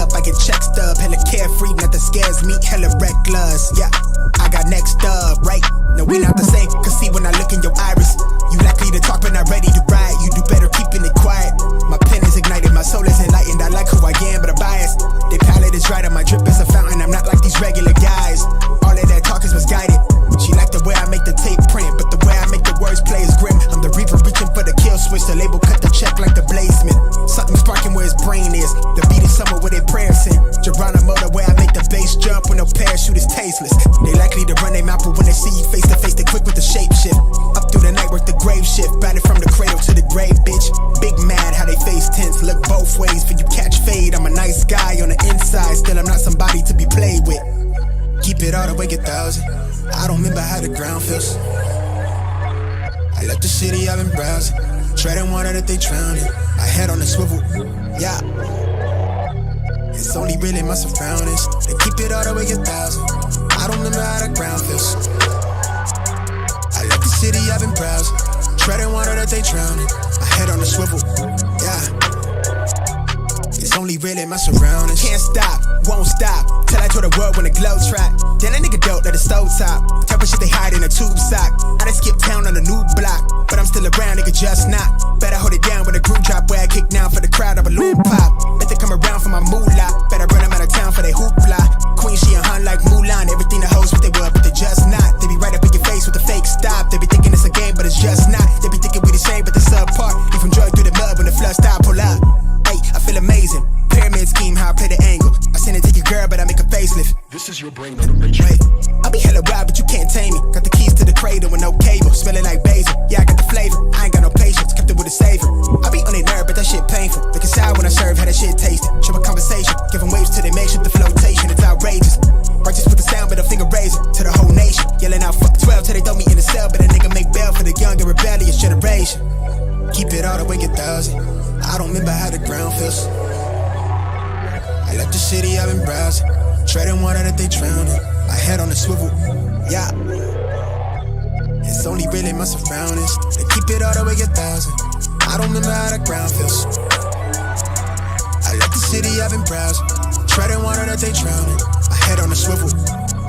up, I get check stub. Hella carefree, nothing scares me, hella reckless. Yeah, I got next up, right? No, we not the same, cause see when I look in your iris, you likely to talk but not ready to ride. You do better keeping it quiet. My pen is ignited, my soul is enlightened. I like who I am, but I'm biased. They palette is right, and my drip is a fountain. I'm not like these regular guys. All of that talk is misguided. She like the way I make the tape print, but the way I make the words play is grim. I'm the reaper reaching for the kill switch. The label cut the check like the bladesman. Something sparking where his brain is. The beat is somewhere where their prayers in. Geronimo, the way I make the bass jump when no parachute is tasteless. They likely to run their mouth, but when they see you face to face, they quick with the shape shift. Up through the night, work the grave shift. Batted from the cradle to the grave, bitch. Big mad how they face tense. Look both ways for you catch fade. I'm a nice guy on the inside, still I'm not somebody to be played with. Keep it all the way 1,000. I don't remember how the ground feels. I left the city, I've been browsing, treading water that they drowning. My head on the swivel, yeah. It's only really my surroundings. They keep it all the way 1,000. I don't remember how the ground feels. I left the city, I've been browsing, treading water that they drowning. My head on the swivel, yeah. It's only really my surroundings. Can't stop, won't stop, till I tour the world when the glow trap. Then a nigga dope at the stove top. Type of shit they hide in a tube sock. I done skip town on a new block, but I'm still around, nigga, just not. Better hold it down with a group drop where I kick down for the crowd, a balloon pop. Bet they come around for my moolah. Better run them out of town for they hoopla. Queen, she a hun like Mulan. Everything the hoes what they were, but they just not. They be right up in your face with the fake stop. They be thinking it's a game, but it's just not. They be thinking we the same, but the subpar. You from joy through the mud when the flood stop, pull up. Hey, I feel amazing. Pyramid scheme, how I play the angle. I send it to your girl, but I make a facelift. This is your brain on the radio. Wait, I be hella wild, but you can't tame me. Got the keys to the cradle with no cable. Smelling like basil. Yeah, I got the flavor. I ain't got no patience. Kept it with a savor. I be on their nerve, but that shit painful. Looking sour when I serve, how that shit tasted. Show a conversation. Give them waves till they make shit the flotation. It's outrageous. Righteous with the sound, but a finger razor to the whole nation. Yelling out fuck 12 till they throw me in the cell. But a nigga make bail for the young and rebellious generation. Keep it all the way 1,000. I don't remember how the ground feels. I left the city, I've been browsing, treading water that they drowning. My head on the swivel, yeah. It's only really my surroundings. They keep it all the way 1,000. I don't remember how the ground feels. I left the city, I've been browsing, treading water that they drowning. My head on the swivel,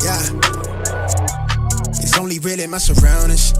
yeah. It's only really my surroundings.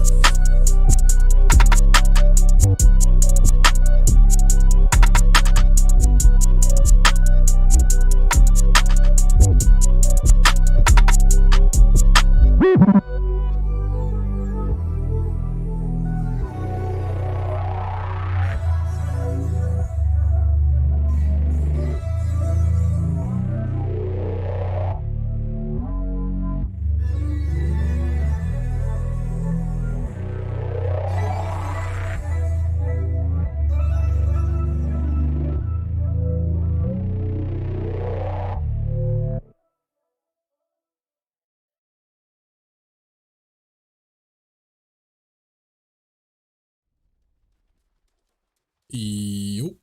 Yo.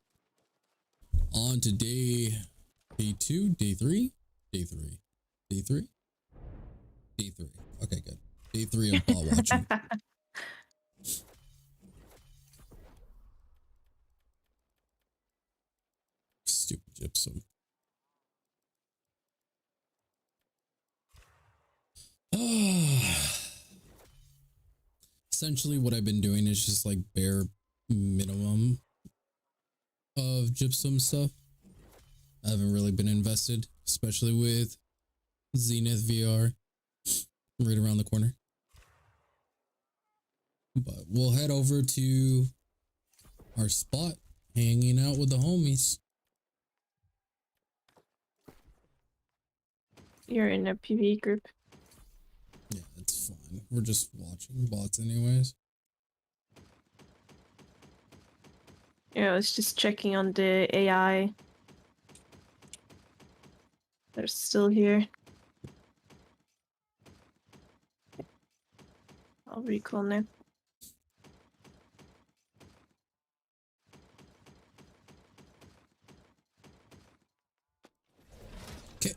On to day 2, day 3. Okay, good. Day 3 of ball watching. Stupid gypsum. Essentially what I've been doing is just like bare minimum of gypsum stuff. I haven't really been invested, especially with Zenith VR right around the corner. But we'll head over to our spot, hanging out with the homies. You're in a PV group. Yeah, it's fine. We're just watching bots anyways. Yeah, I was just checking on the AI. They're still here. I'll recall now. Okay.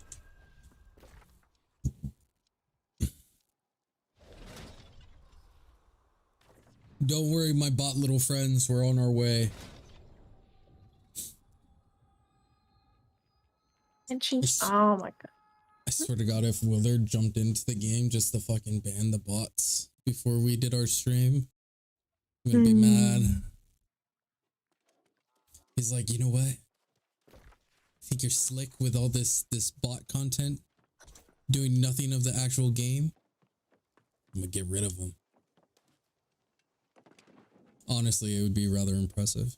Don't worry, my bot little friends, we're on our way. And she, s- oh my god. I swear to God, if Willard jumped into the game just to fucking ban the bots before we did our stream, I'm gonna be mad. He's like, you know what? Think you're slick with all this bot content, doing nothing of the actual game? I'm gonna get rid of them. Honestly, it would be rather impressive.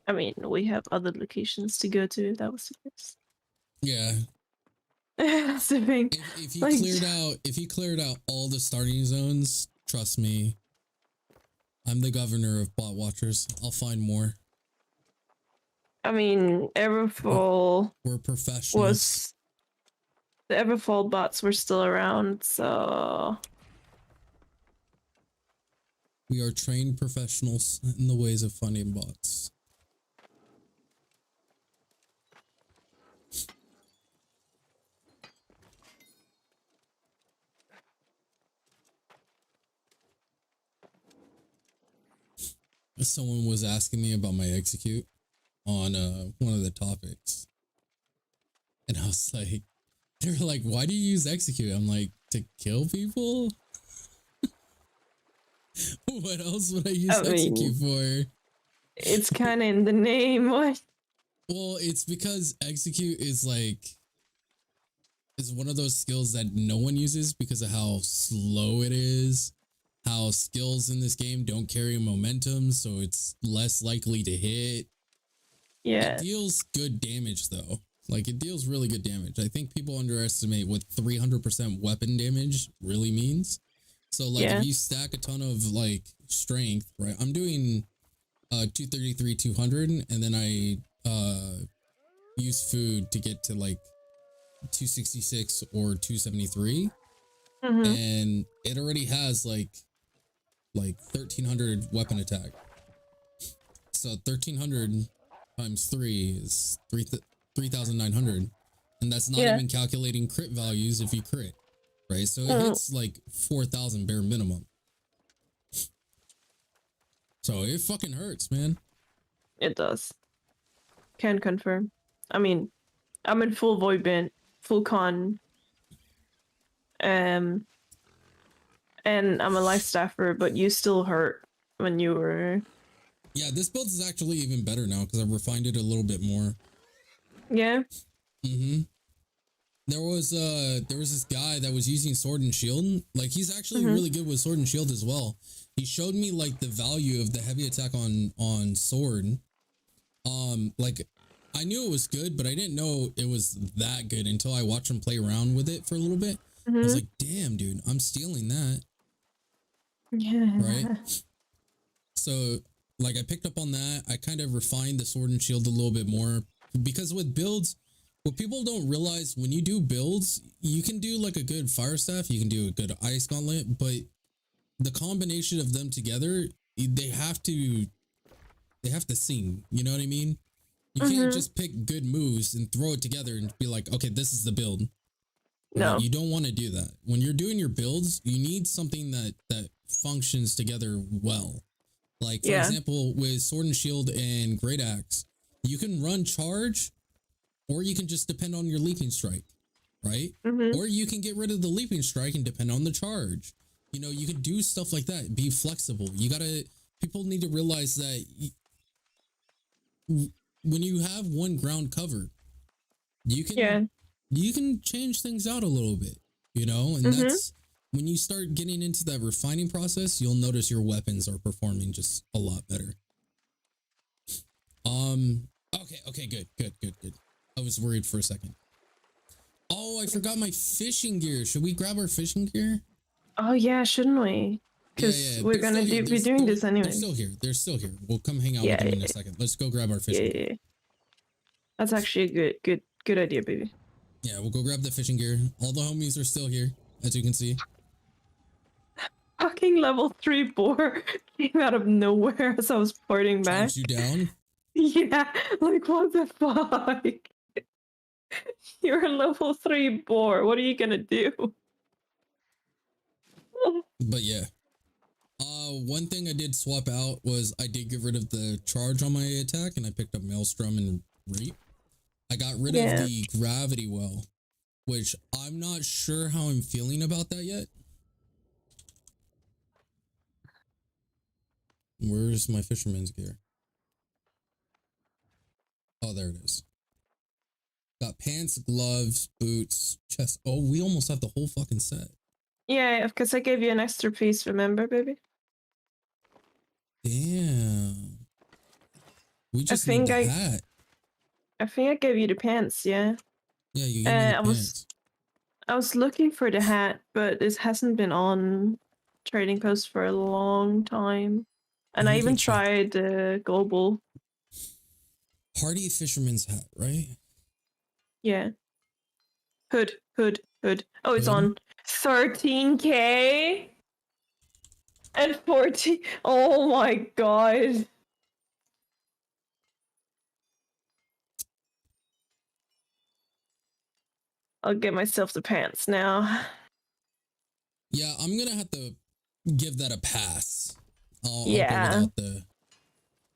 I mean, we have other locations to go to if that was the case. Yeah. That's the thing. If he Like- cleared out all the starting zones, trust me, I'm the governor of bot watchers. I'll find more. I mean, Everfall We're professionals. was the Everfall bots were still around, so We are trained professionals in the ways of finding bots. Someone was asking me about my execute on one of the topics. And I was like, they were like, why do you use execute? I'm like, to kill people? What else would I use execute for? it's kind of in the name. What? Well, it's because execute is one of those skills that no one uses because of how slow it is. How skills in this game don't carry momentum, so it's less likely to hit. Yeah. It deals good damage though. Like it deals really good damage. I think people underestimate what 300% weapon damage really means. So like if you stack a ton of like strength, right? I'm doing 233, 200, and then I use food to get to like 266 or 273. And it already has like 1300 weapon attack. So 1300 times 3 is 3,900, and that's not even calculating crit values if you crit, right? So it hits like 4,000 bare minimum. So it fucking hurts, man. It does. Can confirm. I mean, I'm in full void band, full con. And I'm a life staffer, but you still hurt when you were. Yeah, this build is actually even better now because I've refined it a little bit more. Yeah. There was this guy that was using sword and shield. Like he's actually really good with sword and shield as well. He showed me like the value of the heavy attack on sword. Like I knew it was good, but I didn't know it was that good until I watched him play around with it for a little bit. I was like, damn, dude, I'm stealing that. Yeah. Right? So, like, I picked up on that. I kind of refined the sword and shield a little bit more. Because with builds, what people don't realize, when you do builds, you can do, like, a good fire staff. You can do a good ice gauntlet. But the combination of them together, they have to sing. You know what I mean? You can't just pick good moves and throw it together and be like, okay, this is the build. No. You don't want to do that. When you're doing your builds, you need something that functions together well. Like, for example, with Sword and Shield and Great Axe, you can run charge, or you can just depend on your leaping strike, right? Or you can get rid of the leaping strike and depend on the charge. You know, you can do stuff like that. Be flexible. People need to realize that when you have one ground covered, you can change things out a little bit, you know, and that's when you start getting into that refining process, you'll notice your weapons are performing just a lot better. Okay, good. I was worried for a second. Oh, I forgot my fishing gear. Should we grab our fishing gear? Oh yeah, shouldn't we? Because we're gonna be doing this anyway. They're still here. We'll come hang out with them in a second. Let's go grab our fishing gear. That's actually a good idea, baby. Yeah, we'll go grab the fishing gear. All the homies are still here, as you can see. Fucking level 3 boar came out of nowhere as I was porting back. Charged you down? Yeah, like what the fuck? You're a level 3 boar. What are you gonna do? But yeah. One thing I did swap out was I did get rid of the charge on my attack and I picked up Maelstrom and Reap. I got rid of Yeah. the gravity well, which I'm not sure how I'm feeling about that yet. Where's my fisherman's gear? Oh, there it is. Got pants, gloves, boots, chest. Oh, we almost have the whole fucking set. Yeah, because I gave you an extra piece, remember, baby? Damn. We just need think the I- hat. I think I gave you the pants, yeah. Yeah, you gave me the I pants. was looking for the hat, but it hasn't been on Trading Post for a long time. And I need to even check. tried Global. Hardy fisherman's hat, right? Yeah. Hood. Oh, it's Hood? on 13K and 40. Oh my god. I'll get myself the pants now. Yeah, I'm gonna have to give that a pass. I'll go Yeah. without the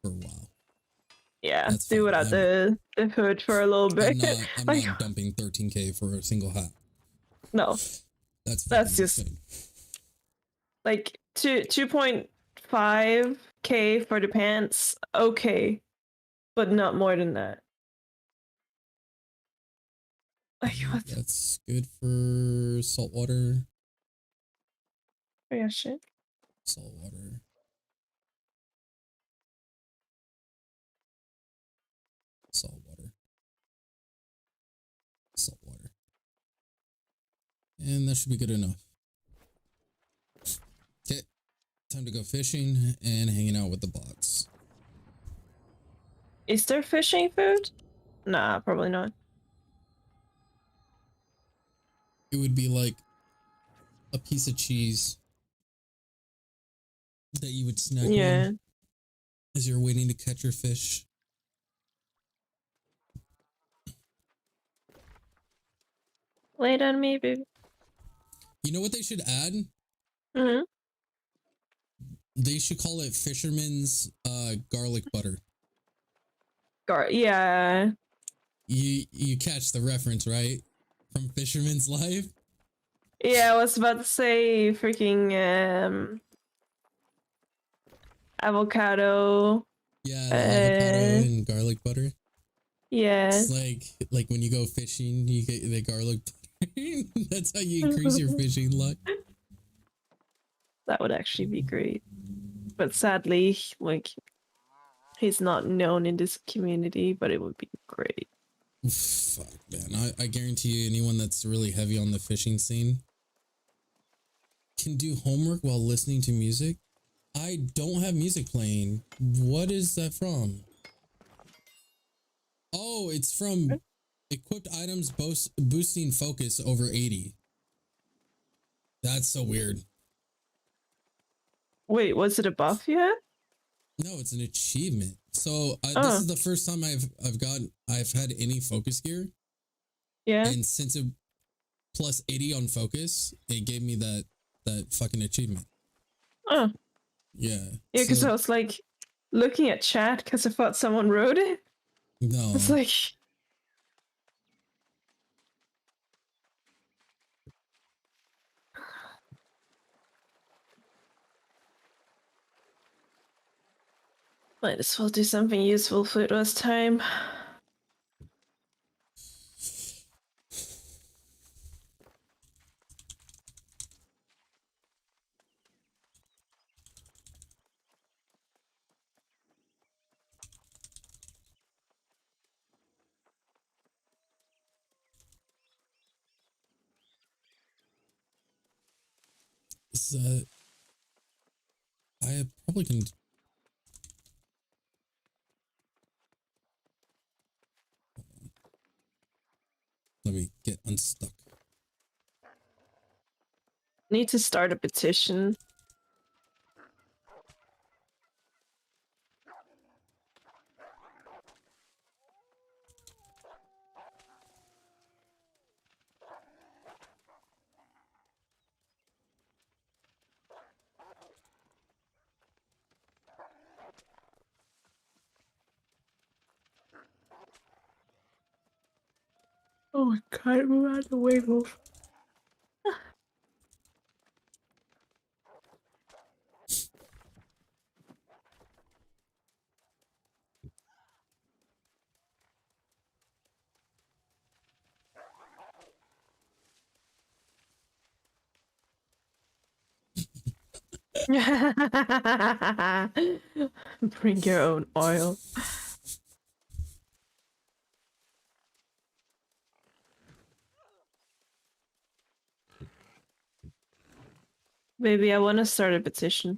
for a while. Yeah, That's do fine. without the hood for a little bit. I'm Like, not dumping 13K for a single hat. no, That's that's just insane. like 2.5K for the pants. Okay, but not more than that. Like what? That's good for saltwater. Oh, yeah, shit. Saltwater. Saltwater. Saltwater. And that should be good enough. Okay. Time to go fishing and hanging out with the bots. Is there fishing food? Nah, probably not. It would be like a piece of cheese that you would snack Yeah. on as you're waiting to catch your fish. Lay it on me, baby. You know what they should add? Mm-hmm. They should call it fisherman's garlic butter. Yeah. You catch the reference, right? From Fisherman's Life? Yeah, I was about to say freaking avocado. Yeah, the avocado and garlic butter. Yeah. It's like when you go fishing, you get the garlic butter. That's how you increase your fishing luck. That would actually be great. But sadly, like, he's not known in this community, but it would be great. Fuck, man. I guarantee you anyone that's really heavy on the fishing scene can do homework while listening to music. I don't have music playing. What is that from? Oh, it's from equipped items boosting focus over 80. That's so weird. Wait, was it a buff you had? No, it's an achievement. So this is the first time I've had any focus gear. Yeah. And since it plus 80 on focus, it gave me that fucking achievement. Oh. Yeah. Yeah, because I was like looking at chat because I thought someone wrote it. No. It's like. Might as well do something useful for it last time. I probably can. Let me get unstuck. Need to start a petition. Oh my god, we're out the way, Wolf. Bring your own oil. Baby, I want to start a petition.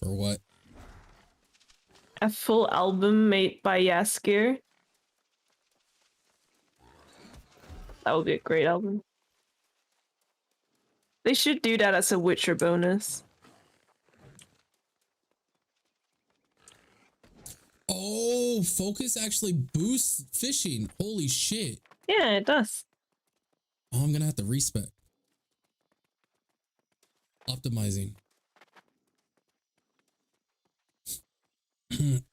For what? A full album made by Yaskir. That would be a great album. They should do that as a Witcher bonus. Oh, focus actually boosts fishing. Holy shit. Yeah, it does. Oh, I'm gonna have to respec. Optimizing. Could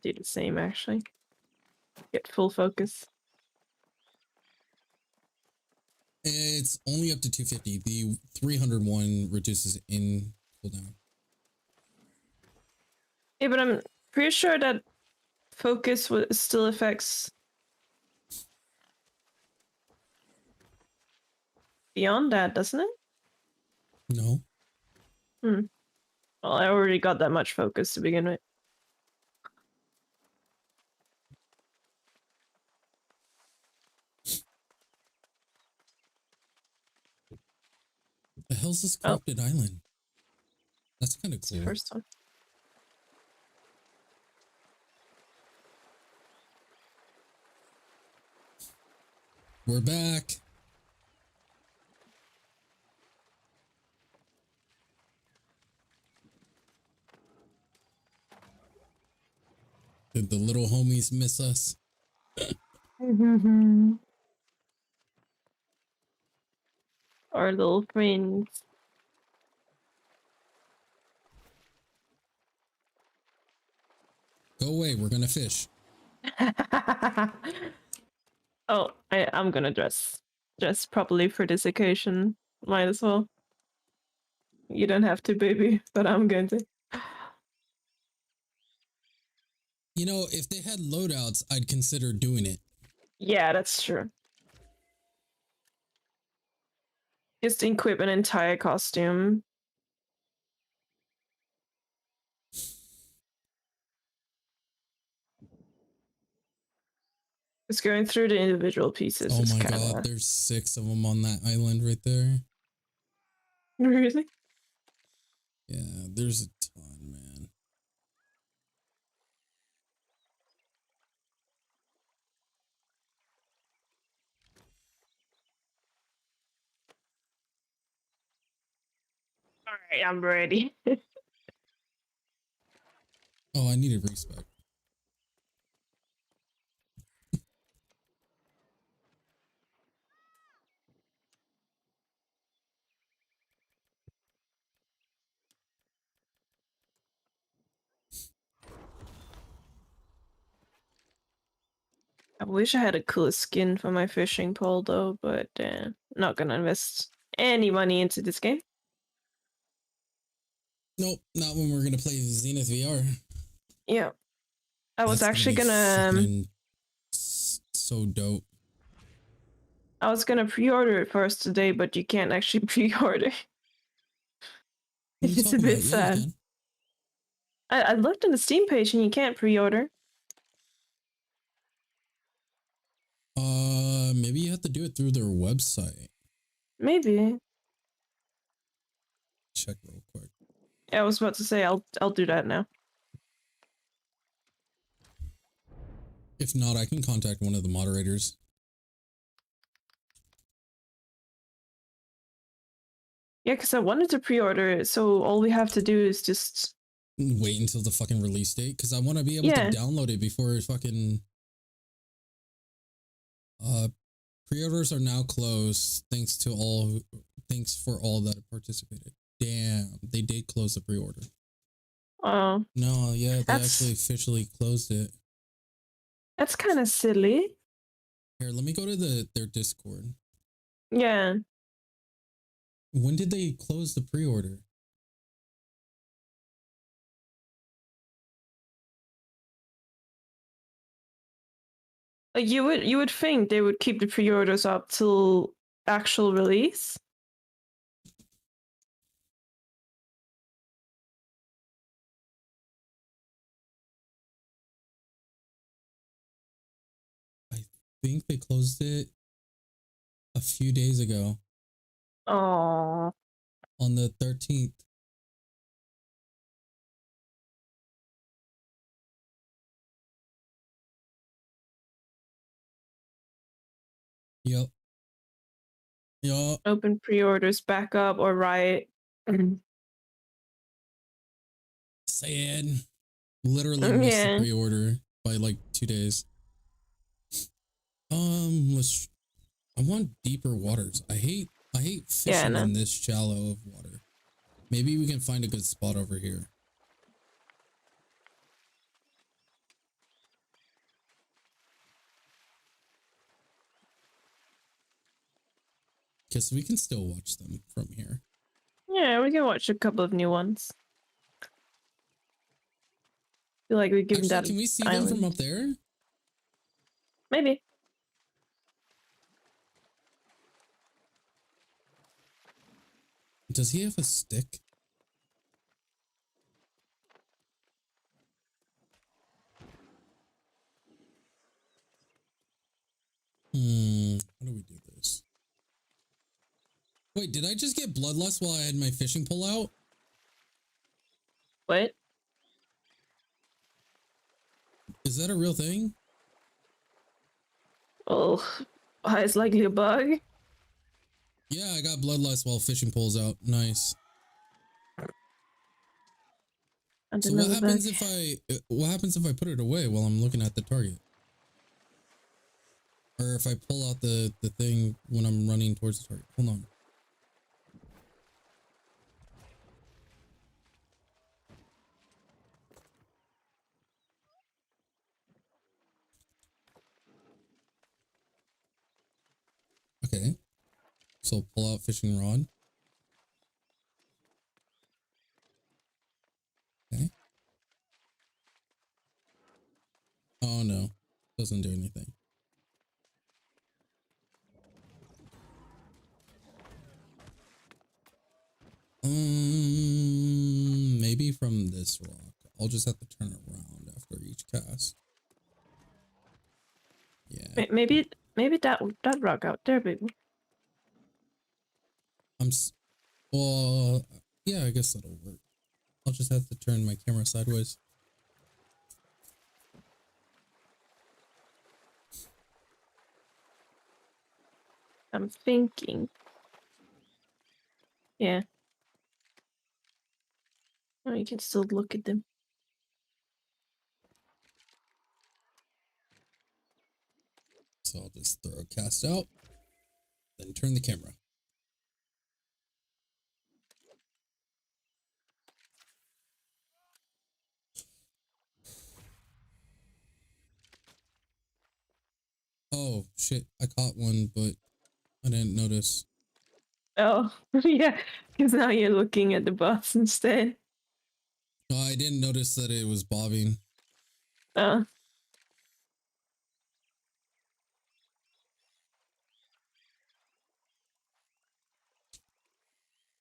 do the same actually. Get full focus. It's only up to 250. The 301 reduces in cooldown. Yeah, but I'm pretty sure that focus still affects beyond that, doesn't it? No. Well, I already got that much focus to begin with. The hell's this corrupted island? That's kind of It's the cool. first one. We're back. Did the little homies miss us? Our little friends. Go away, we're gonna fish. Oh, I'm gonna dress properly for this occasion. Might as well. You don't have to, baby, but I'm going to. You know, if they had loadouts, I'd consider doing it. Yeah, that's true. Just equip an entire costume. Just going through the individual pieces. Oh is my kinda... god, there's 6 of them on that island right there. Really? Yeah, there's a ton, man. Alright, I'm ready. Oh, I needed respec. I wish I had a cooler skin for my fishing pole though, but not gonna invest any money into this game. Nope, not when we're gonna play Zenith VR. Yeah. I was That's actually be gonna fucking so dope. I was gonna pre-order it first today, but you can't actually pre-order. What are you It's a talking bit about? Yeah, you sad. can. I looked on the Steam page and you can't pre-order. Maybe you have to do it through their website. Maybe. Check real quick. I was about to say I'll do that now. If not, I can contact one of the moderators. Yeah, because I wanted to pre-order it, so all we have to do is just Wait until the fucking release date, because I want to be able Yeah. to download it before fucking... Pre-orders are now closed. Thanks for all that participated. Damn, they did close the pre-order. Oh, No, yeah, they That's- actually officially closed it. that's kind of silly. Here, let me go to their Discord. Yeah. When did they close the pre-order? Like you would think they would keep the pre-orders up till actual release. I think they closed it a few days ago Oh, on the 13th. Yep. Yup. open pre-orders back up or right. Sad. Literally missed the Yeah. pre-order by like 2 days. Let's. I want deeper waters. I hate fishing no. in this shallow of water. Maybe we can find a good spot over here. Because we can still watch them from here. Yeah, we can watch a couple of new ones. Feel like we give Actually, that can we see island. them from up there? Maybe. Does he have a stick? How do we do this? Wait, did I just get bloodlust while I had my fishing pole out? What? Is that a real thing? Oh, highest likely a bug. Yeah, I got bloodlust while fishing poles out. Nice. And So what another happens bug. if I put it away while I'm looking at the target? Or if I pull out the thing when I'm running towards the target? Hold on. Okay. So pull out fishing rod. Okay. Oh no. Doesn't do anything. Maybe from this rock. I'll just have to turn it around after each cast. Yeah. Maybe that rock out there, baby. Well, yeah, I guess that'll work. I'll just have to turn my camera sideways. I'm thinking. Yeah. Oh, you can still look at them. So I'll just throw a cast out, then turn the camera. Oh shit, I caught one, but I didn't notice. Oh, yeah, because now you're looking at the bus instead. Oh, I didn't notice that it was bobbing. Oh,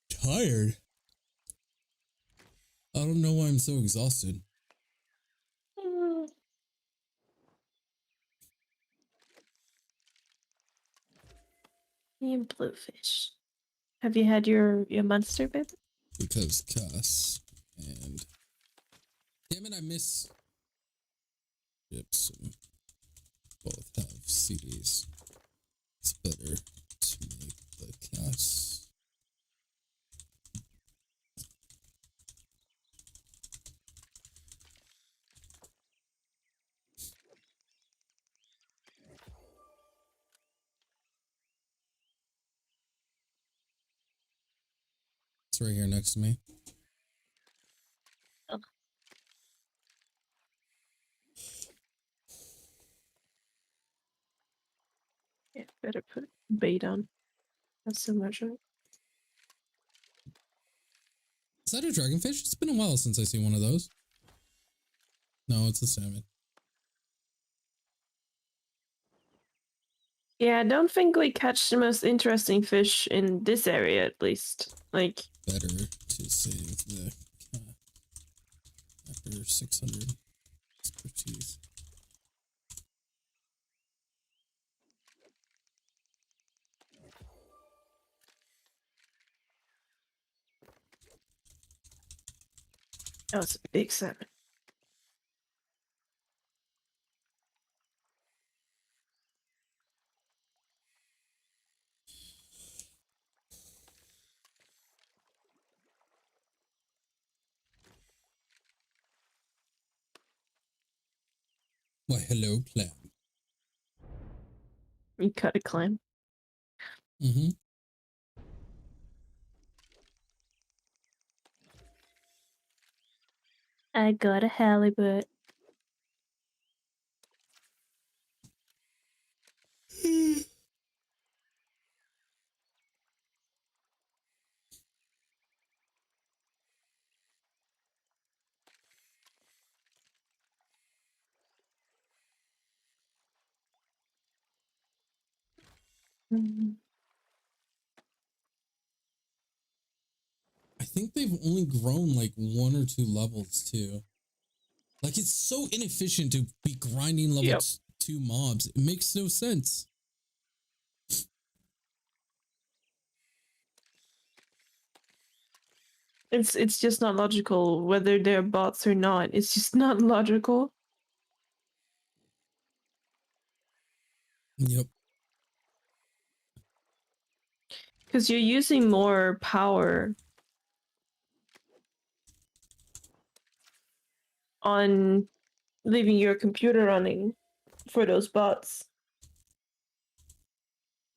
Tired? I don't know why I'm so exhausted. you bluefish. Have you had your monster, baby? Because Cass and... Damn it, I miss... Gypsum. Both have CDs. It's better to make the Cass. It's right here next to me. Oh. Yeah, better put bait on. That's so much. Is that a dragonfish? It's been a while since I seen one of those. No, it's a salmon. Yeah, I don't think we catch the most interesting fish in this area, at least. Like, Better to save the cat after 600 expertise. that was a big salmon. Why, hello, clam. You cut a clam. Mm-hmm. I got a halibut. Mm. I think they've only grown like 1 or 2 levels too. Like, it's so inefficient to be grinding level Yep. 2 mobs. It makes no sense. It's just not logical whether they're bots or not. It's just not logical. Yep. Because you're using more power on leaving your computer running for those bots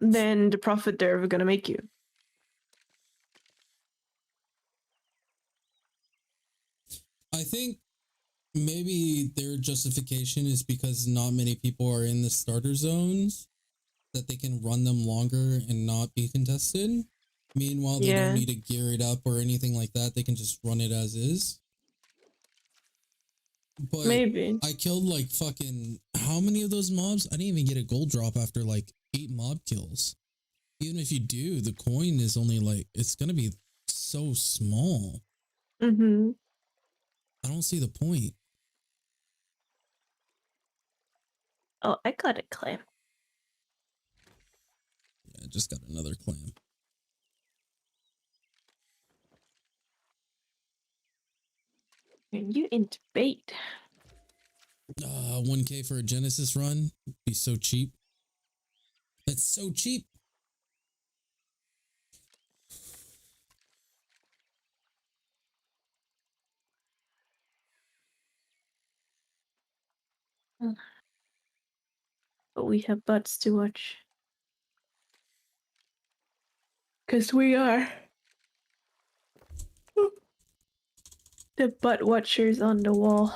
than the profit they're ever gonna make you. I think maybe their justification is because not many people are in the starter zones, that they can run them longer and not be contested. Meanwhile, they don't Yeah. need to gear it up or anything like that. They can just run it as is. But Maybe. I killed like fucking how many of those mobs? I didn't even get a gold drop after like 8 mob kills. Even if you do, the coin is only like, it's gonna be so small. Mm-hmm. I don't see the point. Oh, I got a clam. Yeah, I just got another clam. And you into bait. 1K for a Genesis run. Be so cheap. That's so cheap. But we have butts to watch. Because we are the butt watchers on the wall.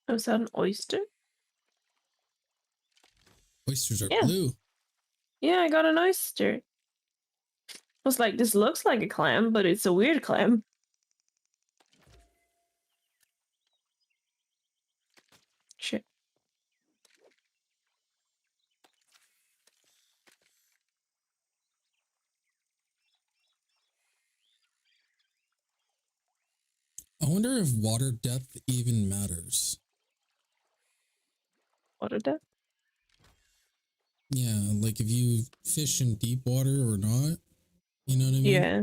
Oh, is that an oyster? Oysters are Yeah. blue. Yeah, I got an oyster. I was like, this looks like a clam, but it's a weird clam. Shit. I wonder if water depth even matters. What are that? Yeah, like if you fish in deep water or not, you know what I mean? Yeah.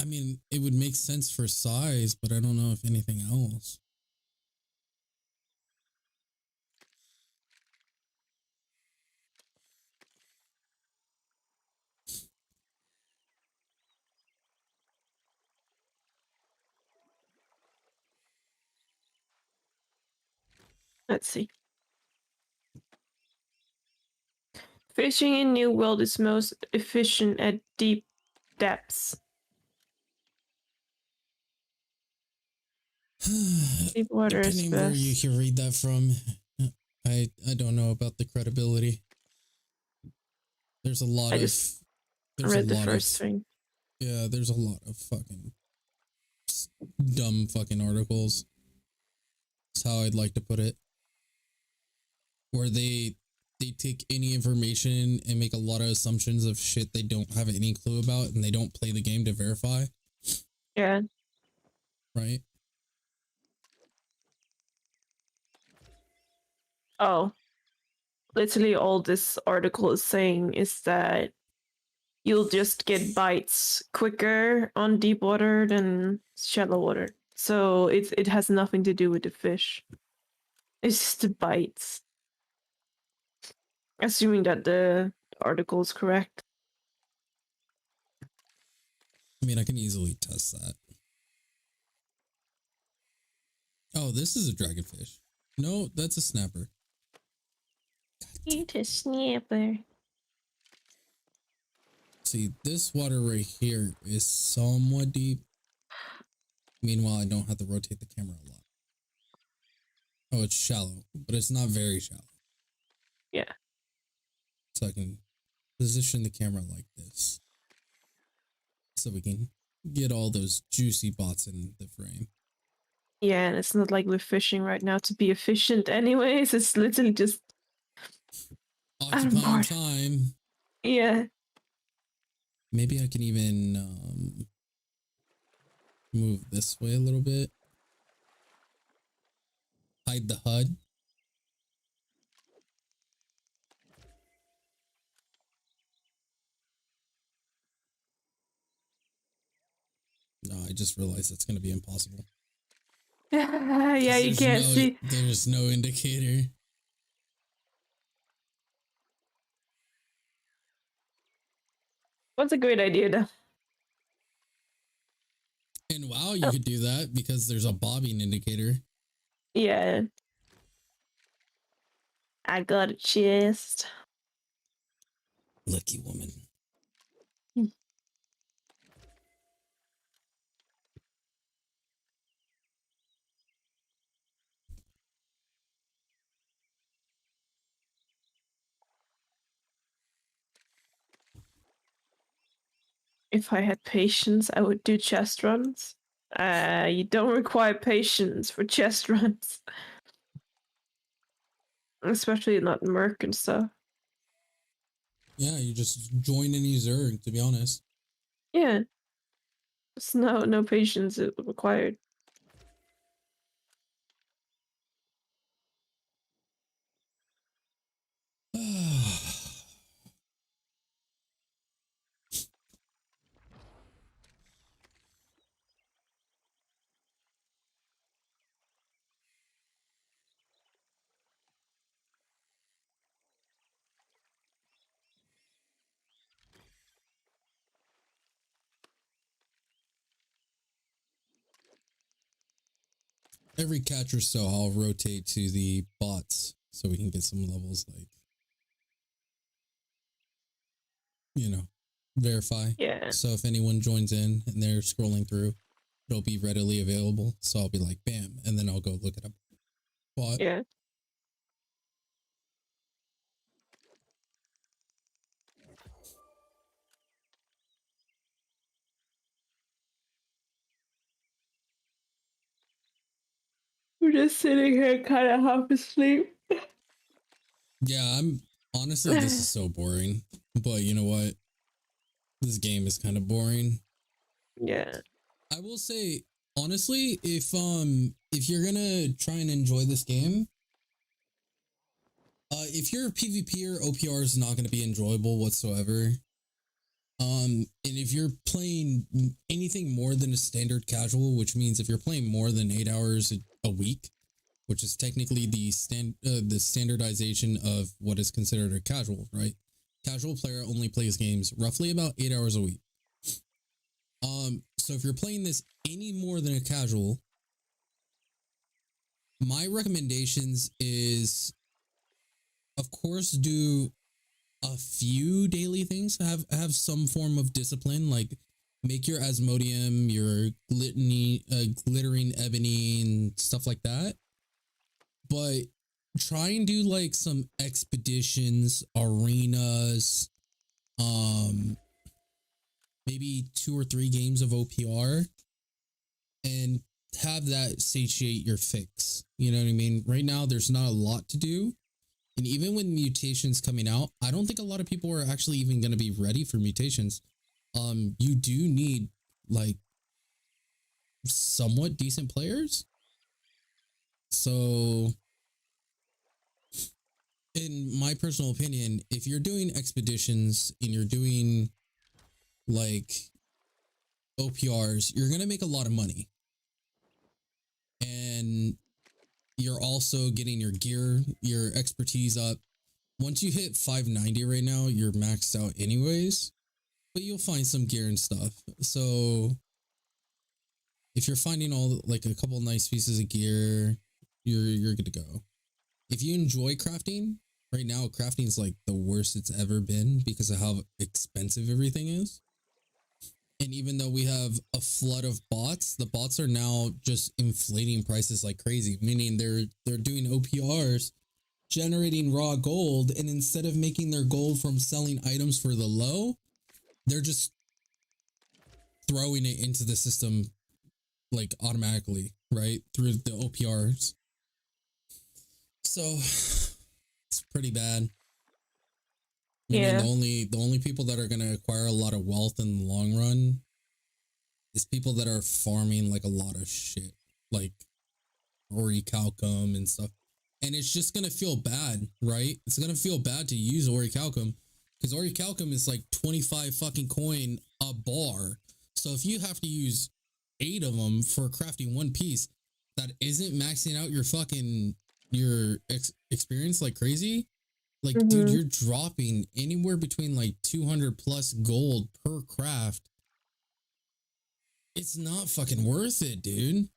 I mean, it would make sense for size, but I don't know if anything else. Let's see. Fishing in New World is most efficient at deep depths. Deep water is Depending where you best. can read that from, I don't know about the credibility. There's a lot I of just there's a read the lot of first thing. yeah, there's a lot of fucking dumb fucking articles. That's how I'd like to put it. Where they take any information and make a lot of assumptions of shit they don't have any clue about and they don't play the game to verify, Yeah. right? Oh, literally all this article is saying is that you'll just get bites quicker on deep water than shallow water. So it has nothing to do with the fish. It's just the bites. Assuming that the article is correct. I mean, I can easily test that. Oh, this is a dragonfish. No, that's a snapper. Eat a snapper. See, this water right here is somewhat deep. Meanwhile, I don't have to rotate the camera a lot. Oh, it's shallow, but it's not very shallow. Yeah. So I can position the camera like this. So we can get all those juicy bots in the frame. Yeah, and it's not like we're fishing right now to be efficient anyways. It's literally just I'm Occupying bored. time. Yeah. Maybe I can even move this way a little bit. Hide the HUD. No, I just realized that's going to be impossible. Yeah, you There's can't see. there's no indicator. What's a great idea though? And wow, you Oh, could do that because there's a bobbing indicator. yeah. I got a chest. Lucky woman. If I had patience, I would do chest runs. You don't require patience for chest runs. Especially not Merc and stuff. Yeah, you just join any Zerg, to be honest. Yeah. It's no patience required. Every catch or so, I'll rotate to the bots so we can get some levels like, you know, verify. Yeah. So if anyone joins in and they're scrolling through, it'll be readily available. So I'll be like, bam, and then I'll go look at a bot. Yeah. We're just sitting here kind of half asleep. Yeah, I'm honestly, this is so boring. But you know what? This game is kind of boring. Yeah. I will say, honestly, if you're gonna try and enjoy this game, If you're a PvPer, OPR is not going to be enjoyable whatsoever. And if you're playing anything more than a standard casual, which means if you're playing more than 8 hours a week, which is technically the standardization of what is considered a casual, right? Casual player only plays games roughly about 8 hours a week. So if you're playing this any more than a casual, my recommendations is, of course, do a few daily things. Have some form of discipline, like make your Asmodeum, your glittering ebony, and stuff like that. But try and do like some expeditions, arenas, maybe 2 or 3 games of OPR, and have that satiate your fix. You know what I mean? Right now, there's not a lot to do. And even with mutations coming out, I don't think a lot of people are actually even going to be ready for mutations. You do need like somewhat decent players. So, in my personal opinion, if you're doing expeditions and you're doing like OPRs, you're going to make a lot of money. And you're also getting your gear, your expertise up. Once you hit 590 right now, you're maxed out anyways, but you'll find some gear and stuff. So if you're finding all like a couple nice pieces of gear, you're good to go. If you enjoy crafting, right now crafting is like the worst it's ever been because of how expensive everything is. And even though we have a flood of bots, the bots are now just inflating prices like crazy, meaning they're doing OPRs, generating raw gold, and instead of making their gold from selling items for the low, they're just throwing it into the system like automatically, right? Through the OPRs. So it's pretty bad. Meaning the only people that are gonna acquire a lot of wealth in the long run is people that are farming like a lot of shit, like orichalcum and stuff. And it's just gonna feel bad, right? It's gonna feel bad to use orichalcum because orichalcum is like 25 fucking coin a bar. So if you have to use 8 of them for crafting one piece, that isn't maxing out your fucking experience like crazy. Like, dude, you're dropping anywhere between like 200 plus gold per craft. It's not fucking worth it, dude.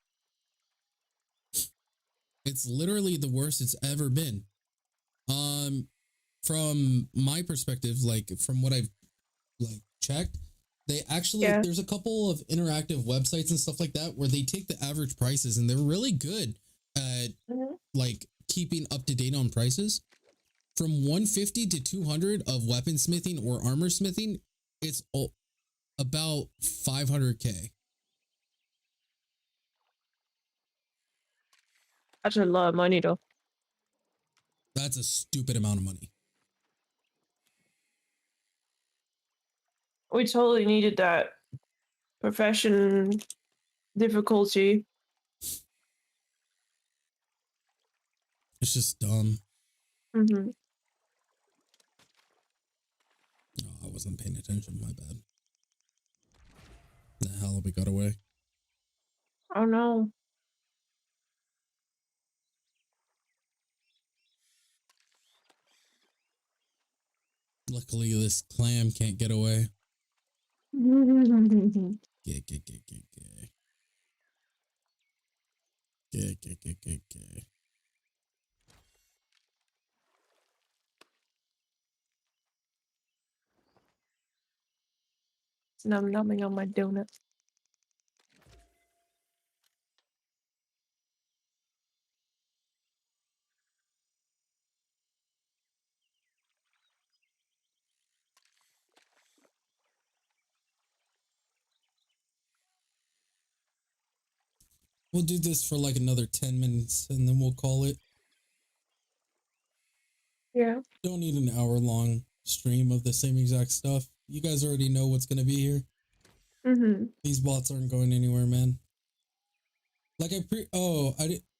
It's literally the worst it's ever been. From my perspective, like from what I've like checked, they actually there's a couple of interactive websites and stuff like that where they take the average prices and they're really good at like keeping up to date on prices. From 150 to 200 of weaponsmithing or armor smithing, it's about 500k. That's a lot of money, though. That's a stupid amount of money. We totally needed that profession difficulty. It's just dumb. Mm-hmm. Oh, I wasn't paying attention. My bad. The hell we got away. Oh no. Luckily, this clam can't get away. Get. Num numbing on my donut. We'll do this for like another 10 minutes and then we'll call it. Yeah. Don't need an hour-long stream of the same exact stuff. You guys already know what's going to be here. These bots aren't going anywhere, man. Like I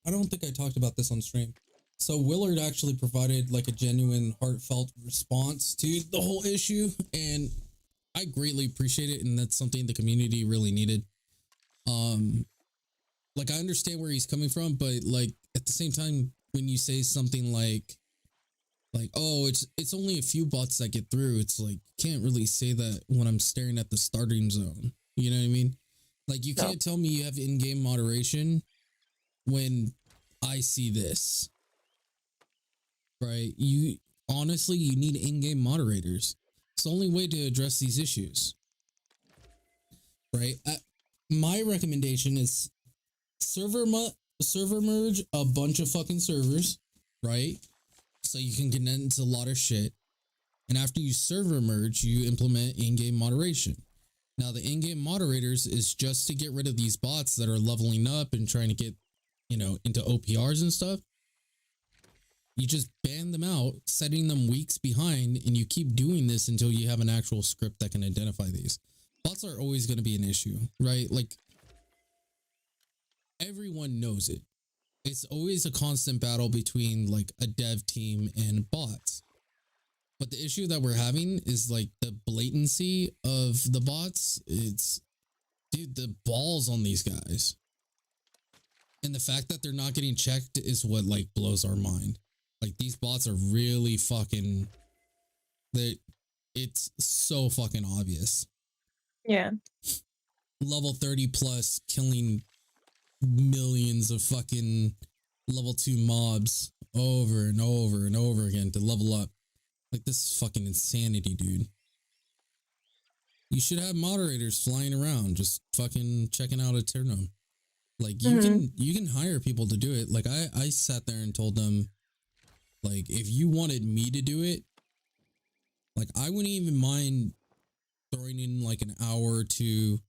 don't think I talked about this on stream. So Willard actually provided like a genuine, heartfelt response to the whole issue, and I greatly appreciate it, and that's something the community really needed. Um, like I understand where he's coming from, but like at the same time, when you say something like oh it's only a few bots that get through, it's like you can't really say that when I'm staring at the starting zone. You know what I mean? Like you No. can't tell me you have in-game moderation when I see this. Right? You honestly you need in-game moderators. It's the only way to address these issues. Right? My recommendation is server merge a bunch of fucking servers, right? So you can get into a lot of shit. And after you server merge, you implement in-game moderation. Now the in-game moderators is just to get rid of these bots that are leveling up and trying to get, into OPRs and stuff. You just ban them out, setting them weeks behind, and you keep doing this until you have an actual script that can identify these. Bots are always going to be an issue, right? Like, everyone knows it. It's always a constant battle between, like, a dev team and bots. But the issue that we're having is, like, the blatancy of the bots. It's, dude, the balls on these guys. And the fact that they're not getting checked is what, like, blows our mind. Like, these bots are really fucking... It's so fucking obvious. Yeah. Level 30 plus killing millions of fucking level 2 mobs over and over and over again to level up. Like, this is fucking insanity, dude. You should have moderators flying around just fucking checking out a turn. Like, you can hire people to do it. Like, I sat there and told them, like, if you wanted me to do it, like, I wouldn't even mind throwing in like an hour or two,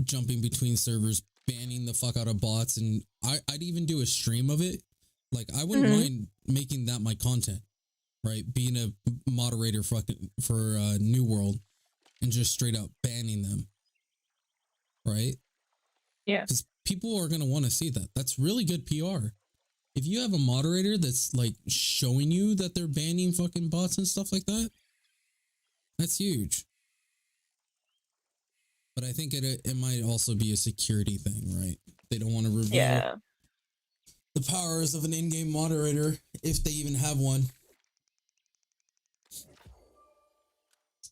jumping between servers, banning the fuck out of bots, and I'd even do a stream of it. Like, I wouldn't mind making that my content, right? Being a moderator for New World and just straight up banning them, right? Yeah. Because people are gonna want to see that. That's really good PR. If you have a moderator that's like showing you that they're banning fucking bots and stuff like that, that's huge. But I think it might also be a security thing, right? They don't want to reveal the powers of an in-game moderator if they even have one.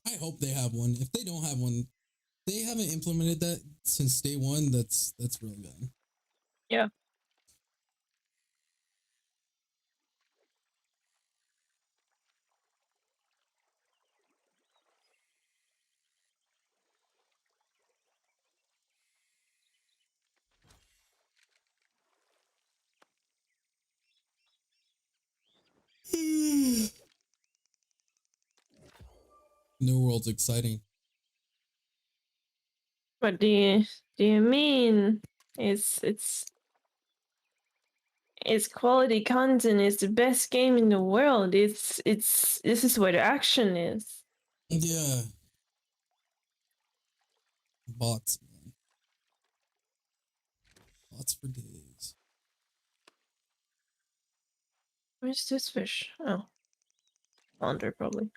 I hope they have one. If they don't have one, they haven't implemented that since day one. That's really bad. Yeah. New World's exciting. What do you mean? It's quality content. It's the best game in the world. It's this is where the action is. Yeah. Bots, man. Bots for days. Where's this fish? Oh. Flounder, probably.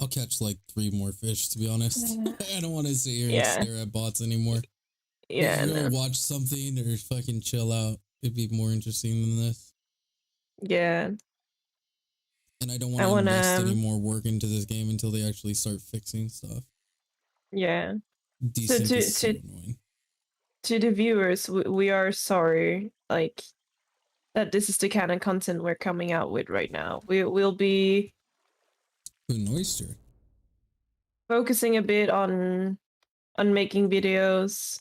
I'll catch like 3 more fish, to be honest. I don't want to sit here and stare at bots anymore. Yeah. If you go watch something or fucking chill out, it'd be more interesting than this. Yeah, And I don't want I to invest wanna. any more work into this game until they actually start fixing stuff. Yeah. So Desync is so annoying. to the viewers, we are sorry, like that this is the kind of content we're coming out with right now. We'll be An oyster. focusing a bit on making videos,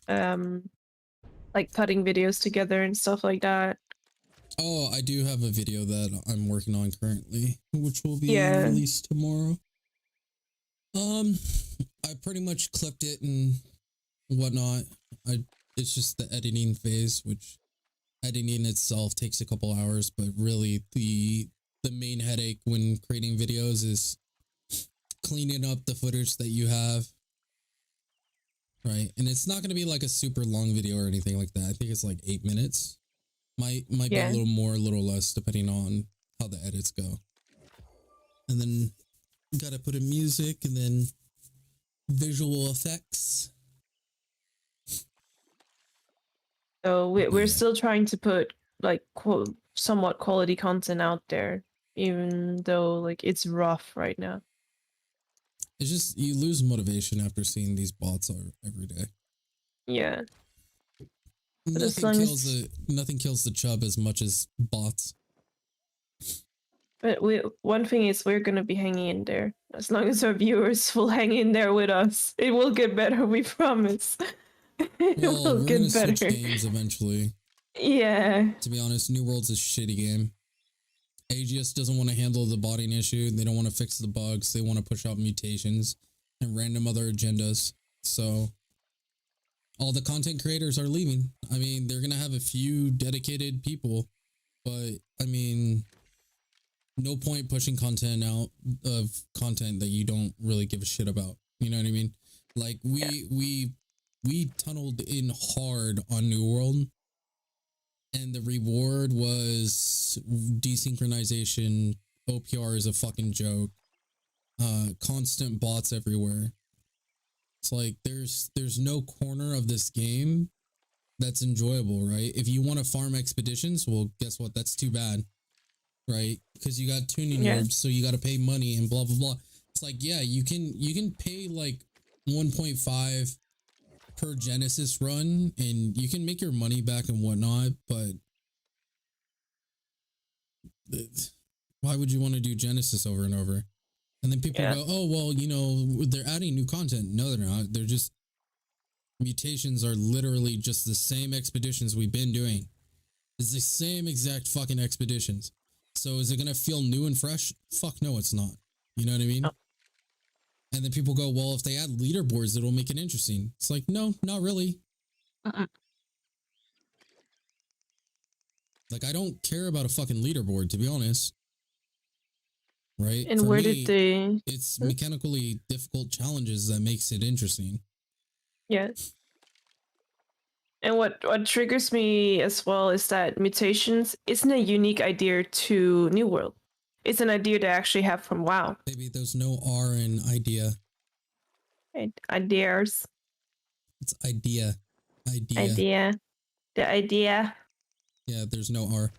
like putting videos together and stuff like that. Oh, I do have a video that I'm working on currently, which will be Yeah. released tomorrow. I pretty much clipped it and whatnot. It's just the editing phase, which editing itself takes a couple hours, but really the main headache when creating videos is cleaning up the footage that you have. Right. And it's not going to be like a super long video or anything like that. I think it's like 8 minutes. Might be a little more, a little less, depending on how the edits go. And then gotta put in music and then visual effects. So we're still trying to put like somewhat quality content out there, even though like it's rough right now. It's just you lose motivation after seeing these bots every day. Yeah. Nothing kills the chub as much as bots. But one thing is we're gonna be hanging in there. As long as our viewers will hang in there with us, it will get better, we promise. It Well, will we're gonna get better. switch games eventually. Yeah. To be honest, New World's a shitty game. Aegis doesn't want to handle the botting issue. They don't want to fix the bugs. They want to push out mutations and random other agendas. So all the content creators are leaving. I mean, they're going to have a few dedicated people, but I mean, no point pushing content out of content that you don't really give a shit about. You know what I mean? Like we tunneled in hard on New World, and the reward was desynchronization. OPR is a fucking joke. Constant bots everywhere. It's like there's no corner of this game that's enjoyable, right? If you want to farm expeditions, well, guess what? That's too bad, right? Because you got tuning orbs, so you got to pay money and blah blah blah. It's like, yeah, you can pay like 1.5 per Genesis run, and you can make your money back and whatnot, but why would you want to do Genesis over and over? And then people go, oh, well, you know, they're adding new content. No, they're not. They're just, mutations are literally just the same expeditions we've been doing. It's the same exact fucking expeditions. So is it going to feel new and fresh? Fuck no, it's not. You know what I mean? Oh. And then people go, well, if they add leaderboards, it'll make it interesting. It's like, no, not really. Like, I don't care about a fucking leaderboard, to be honest. Right? And where did they... It's mechanically difficult challenges that makes it interesting. Yeah. And what triggers me as well is that mutations isn't a unique idea to New World. It's an idea they actually have from WoW. Maybe there's no R in idea. Ideas. It's idea. Idea. The idea. Yeah, there's no R.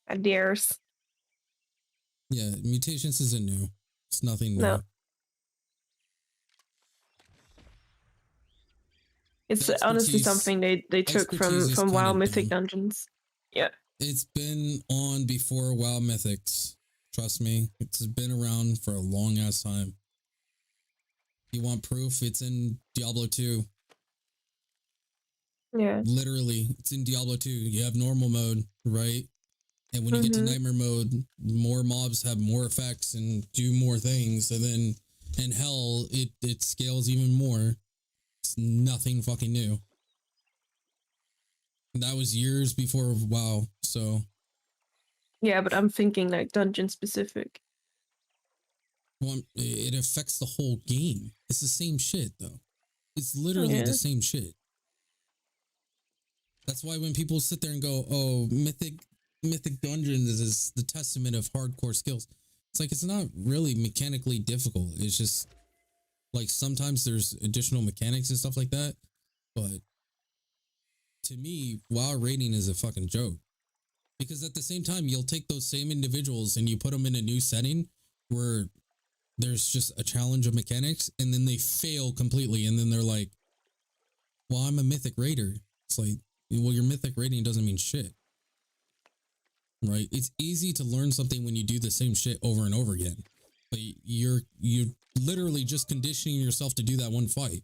Ideas. Yeah, mutations isn't new. It's nothing new. No. It's honestly something they took from WoW Mythic Dungeons. Yeah. It's been on before WoW Mythics. Trust me. It's been around for a long ass time. You want proof? It's in Diablo 2. Yeah. Literally, it's in Diablo 2. You have normal mode, right? And when you get to nightmare mode, more mobs have more effects and do more things. And then in hell, it scales even more. It's nothing fucking new. And that was years before WoW, so. Yeah, but I'm thinking like dungeon specific. Well, it affects the whole game. It's the same shit, though. It's literally the same shit. That's why when people sit there and go, oh, Mythic Dungeons is the testament of hardcore skills. It's like, it's not really mechanically difficult. It's just like sometimes there's additional mechanics and stuff like that. But to me, WoW raiding is a fucking joke. Because at the same time, you'll take those same individuals and you put them in a new setting where there's just a challenge of mechanics, and then they fail completely, and then they're like, well, I'm a mythic raider. It's like, well, your mythic rating doesn't mean shit. Right? It's easy to learn something when you do the same shit over and over again. But you're literally just conditioning yourself to do that one fight.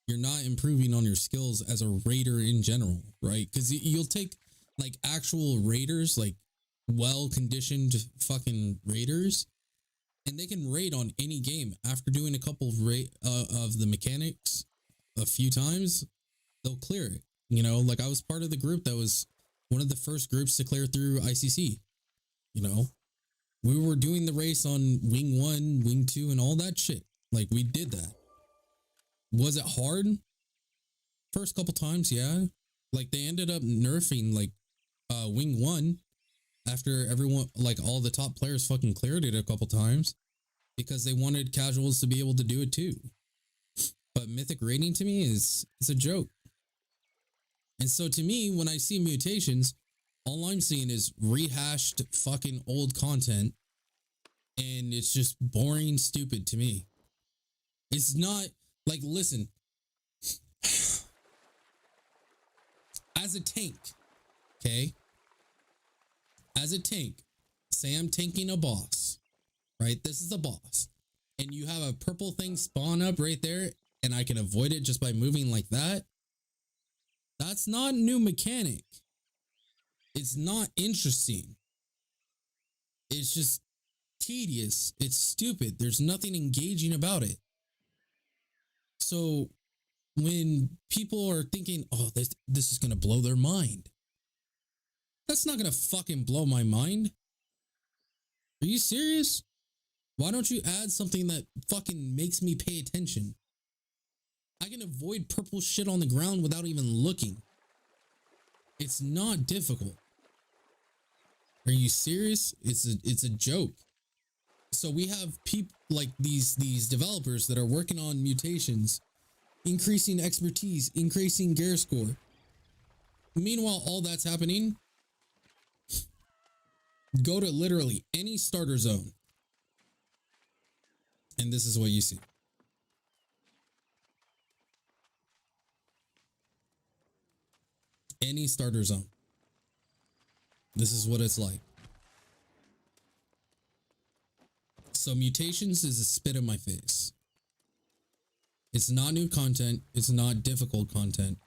You're not improving on your skills as a raider in general, right? Because you'll take like actual raiders, like well-conditioned fucking raiders, and they can raid on any game after doing a couple of the mechanics a few times. They'll clear it. You know, like I was part of the group that was one of the first groups to clear through ICC. You know, we were doing the race on Wing 1, Wing 2, and all that shit. Like, we did that. Was it hard? First couple times, yeah. Like, they ended up nerfing, like, Wing 1 after everyone, like, all the top players fucking cleared it a couple times because they wanted casuals to be able to do it too. But mythic rating to me is a joke. And so to me, when I see mutations, all I'm seeing is rehashed fucking old content, and it's just boring, stupid to me. It's not like, listen, as a tank, okay? As a tank, say I'm tanking a boss, right? This is a boss, and you have a purple thing spawn up right there, and I can avoid it just by moving like that. That's not a new mechanic. It's not interesting. It's just tedious. It's stupid. There's nothing engaging about it. So when people are thinking, oh, this is going to blow their mind, that's not going to fucking blow my mind. Are you serious? Why don't you add something that fucking makes me pay attention? I can avoid purple shit on the ground without even looking. It's not difficult. Are you serious? It's a joke. So we have people like these developers that are working on mutations, increasing expertise, increasing gear score. Meanwhile, all that's happening, go to literally any starter zone, and this is what you see. Any starter zone. This is what it's like. So mutations is a spit in my face. It's not new content. It's not difficult content.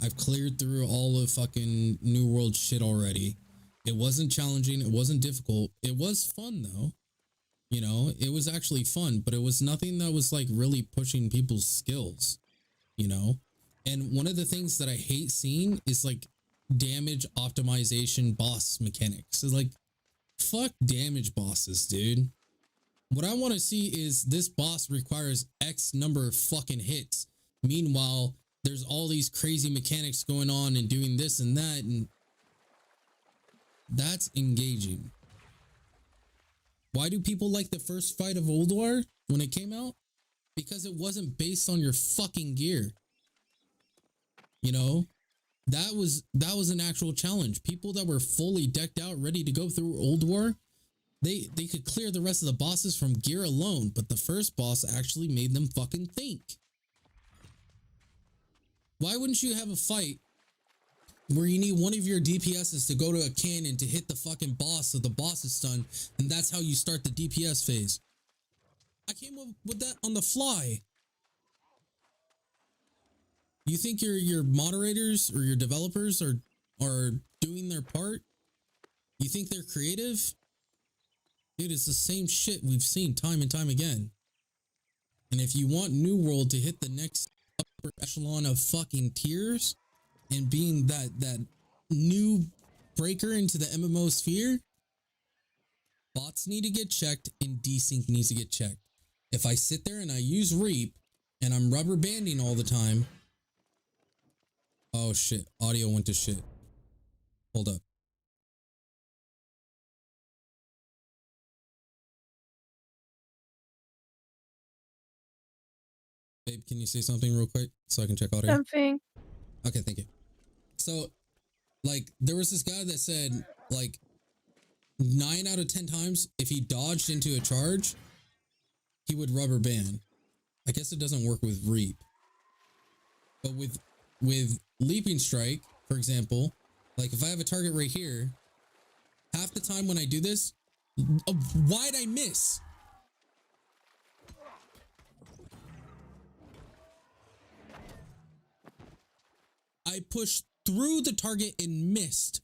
I've cleared through all of fucking New World shit already. It wasn't challenging. It wasn't difficult. It was fun though. You know, it was actually fun, but it was nothing that was like really pushing people's skills, you know? And one of the things that I hate seeing is like damage optimization boss mechanics. So like, fuck damage bosses, dude. What I want to see is this boss requires X number of fucking hits. Meanwhile, there's all these crazy mechanics going on and doing this and that, and that's engaging. Why do people like the first fight of Old War when it came out? Because it wasn't based on your fucking gear. You know, that was an actual challenge. People that were fully decked out, ready to go through Old War, they could clear the rest of the bosses from gear alone, but the first boss actually made them fucking think. Why wouldn't you have a fight where you need one of your DPSs to go to a cannon to hit the fucking boss so the boss is stunned, and that's how you start the DPS phase? I came up with that on the fly. You think your moderators or your developers are doing their part? You think they're creative? Dude, it's the same shit we've seen time and time again. And if you want New World to hit the next upper echelon of fucking tiers and being that new breaker into the MMO sphere, bots need to get checked and desync needs to get checked. If I sit there and I use Reap and I'm rubber banding all the time, oh shit, audio went to shit. Hold up. Babe, can you say something real quick so I can check audio? Something. Okay, thank you. So, like, there was this guy that said, Like 9 out of 10 times, if he dodged into a charge, he would rubber band. I guess it doesn't work with Reap. But with Leaping Strike, for example, like if I have a target right here, half the time when I do this, why'd I miss? I pushed through the target and missed.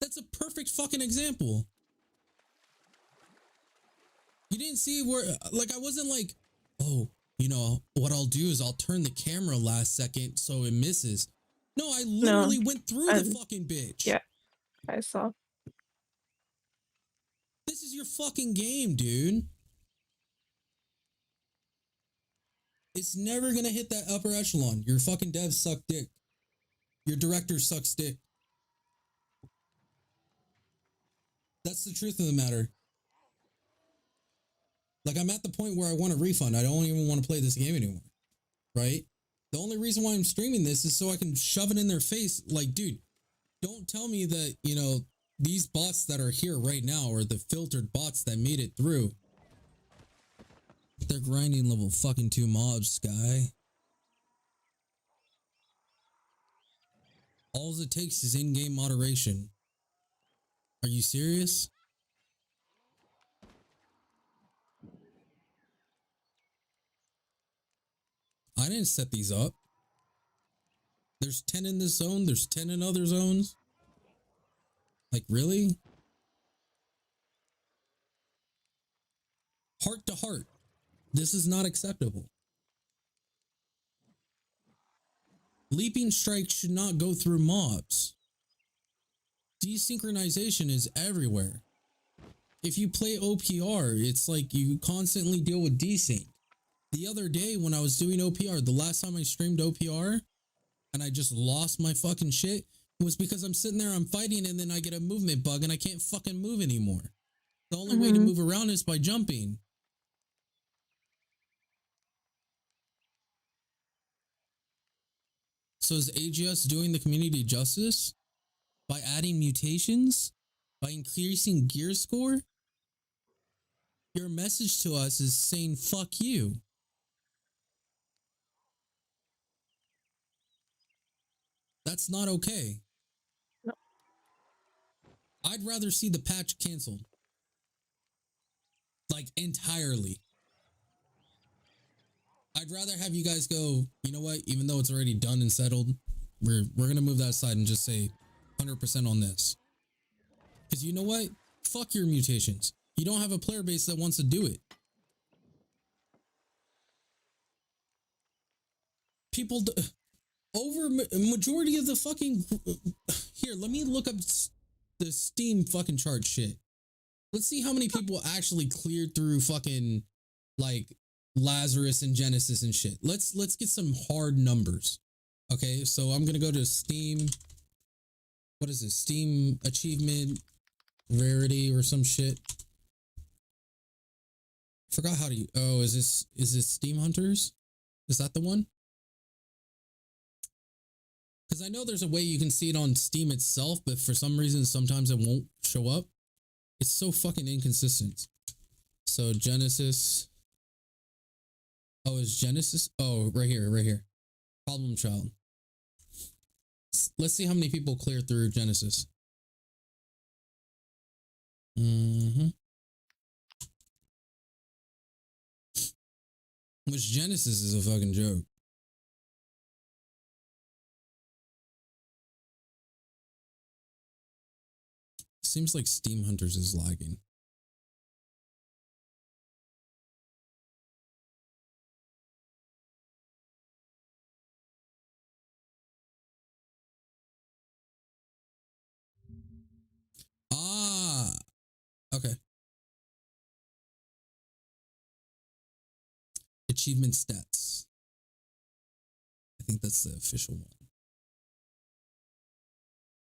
That's a perfect fucking example. You didn't see where, like, I wasn't like, oh, you know, what I'll do is I'll turn the camera last second so it misses. No, I literally went through the fucking bitch. Yeah, I saw. This is your fucking game, dude. It's never gonna hit that upper echelon. Your fucking devs suck dick. Your director sucks dick. That's the truth of the matter. Like, I'm at the point where I want a refund. I don't even want to play this game anymore. Right? The only reason why I'm streaming this is so I can shove it in their face. Like, dude, don't tell me that, you know, these bots that are here right now are the filtered bots that made it through. They're grinding level fucking 2 mobs, Sky. All it takes is in-game moderation. Are you serious? I didn't set these up. There's 10 in this zone. There's 10 in other zones. Like, really? Heart to heart. This is not acceptable. Leaping Strike should not go through mobs. Desynchronization is everywhere. If you play OPR, it's like you constantly deal with desync. The other day when I was doing OPR, the last time I streamed OPR and I just lost my fucking shit was because I'm sitting there, I'm fighting, and then I get a movement bug and I can't fucking move anymore. The only way to move around is by jumping. So is AGS doing the community justice by adding mutations? By increasing gear score? Your message to us is saying fuck you. That's not okay. No. I'd rather see the patch canceled. Like, entirely. I'd rather have you guys go, you know what, even though it's already done and settled, we're gonna move that aside and just say 100% on this. Because you know what? Fuck your mutations. You don't have a player base that wants to do it. People over majority of the fucking here, let me look up the Steam fucking chart shit. Let's see how many people actually cleared through fucking like Lazarus and Genesis and shit. Let's get some hard numbers. Okay, so I'm gonna go to Steam. What is this? Steam achievement rarity or some shit. Forgot how to. Oh, is this Steam Hunters? Is that the one? Because I know there's a way you can see it on Steam itself, but for some reason sometimes it won't show up. It's so fucking inconsistent. So Genesis. Oh, is Genesis? Oh, right here. Problem Child. Let's see how many people clear through Genesis. Which Genesis is a fucking joke. Seems like Steam Hunters is lagging. Ah, okay. Achievement stats. I think that's the official one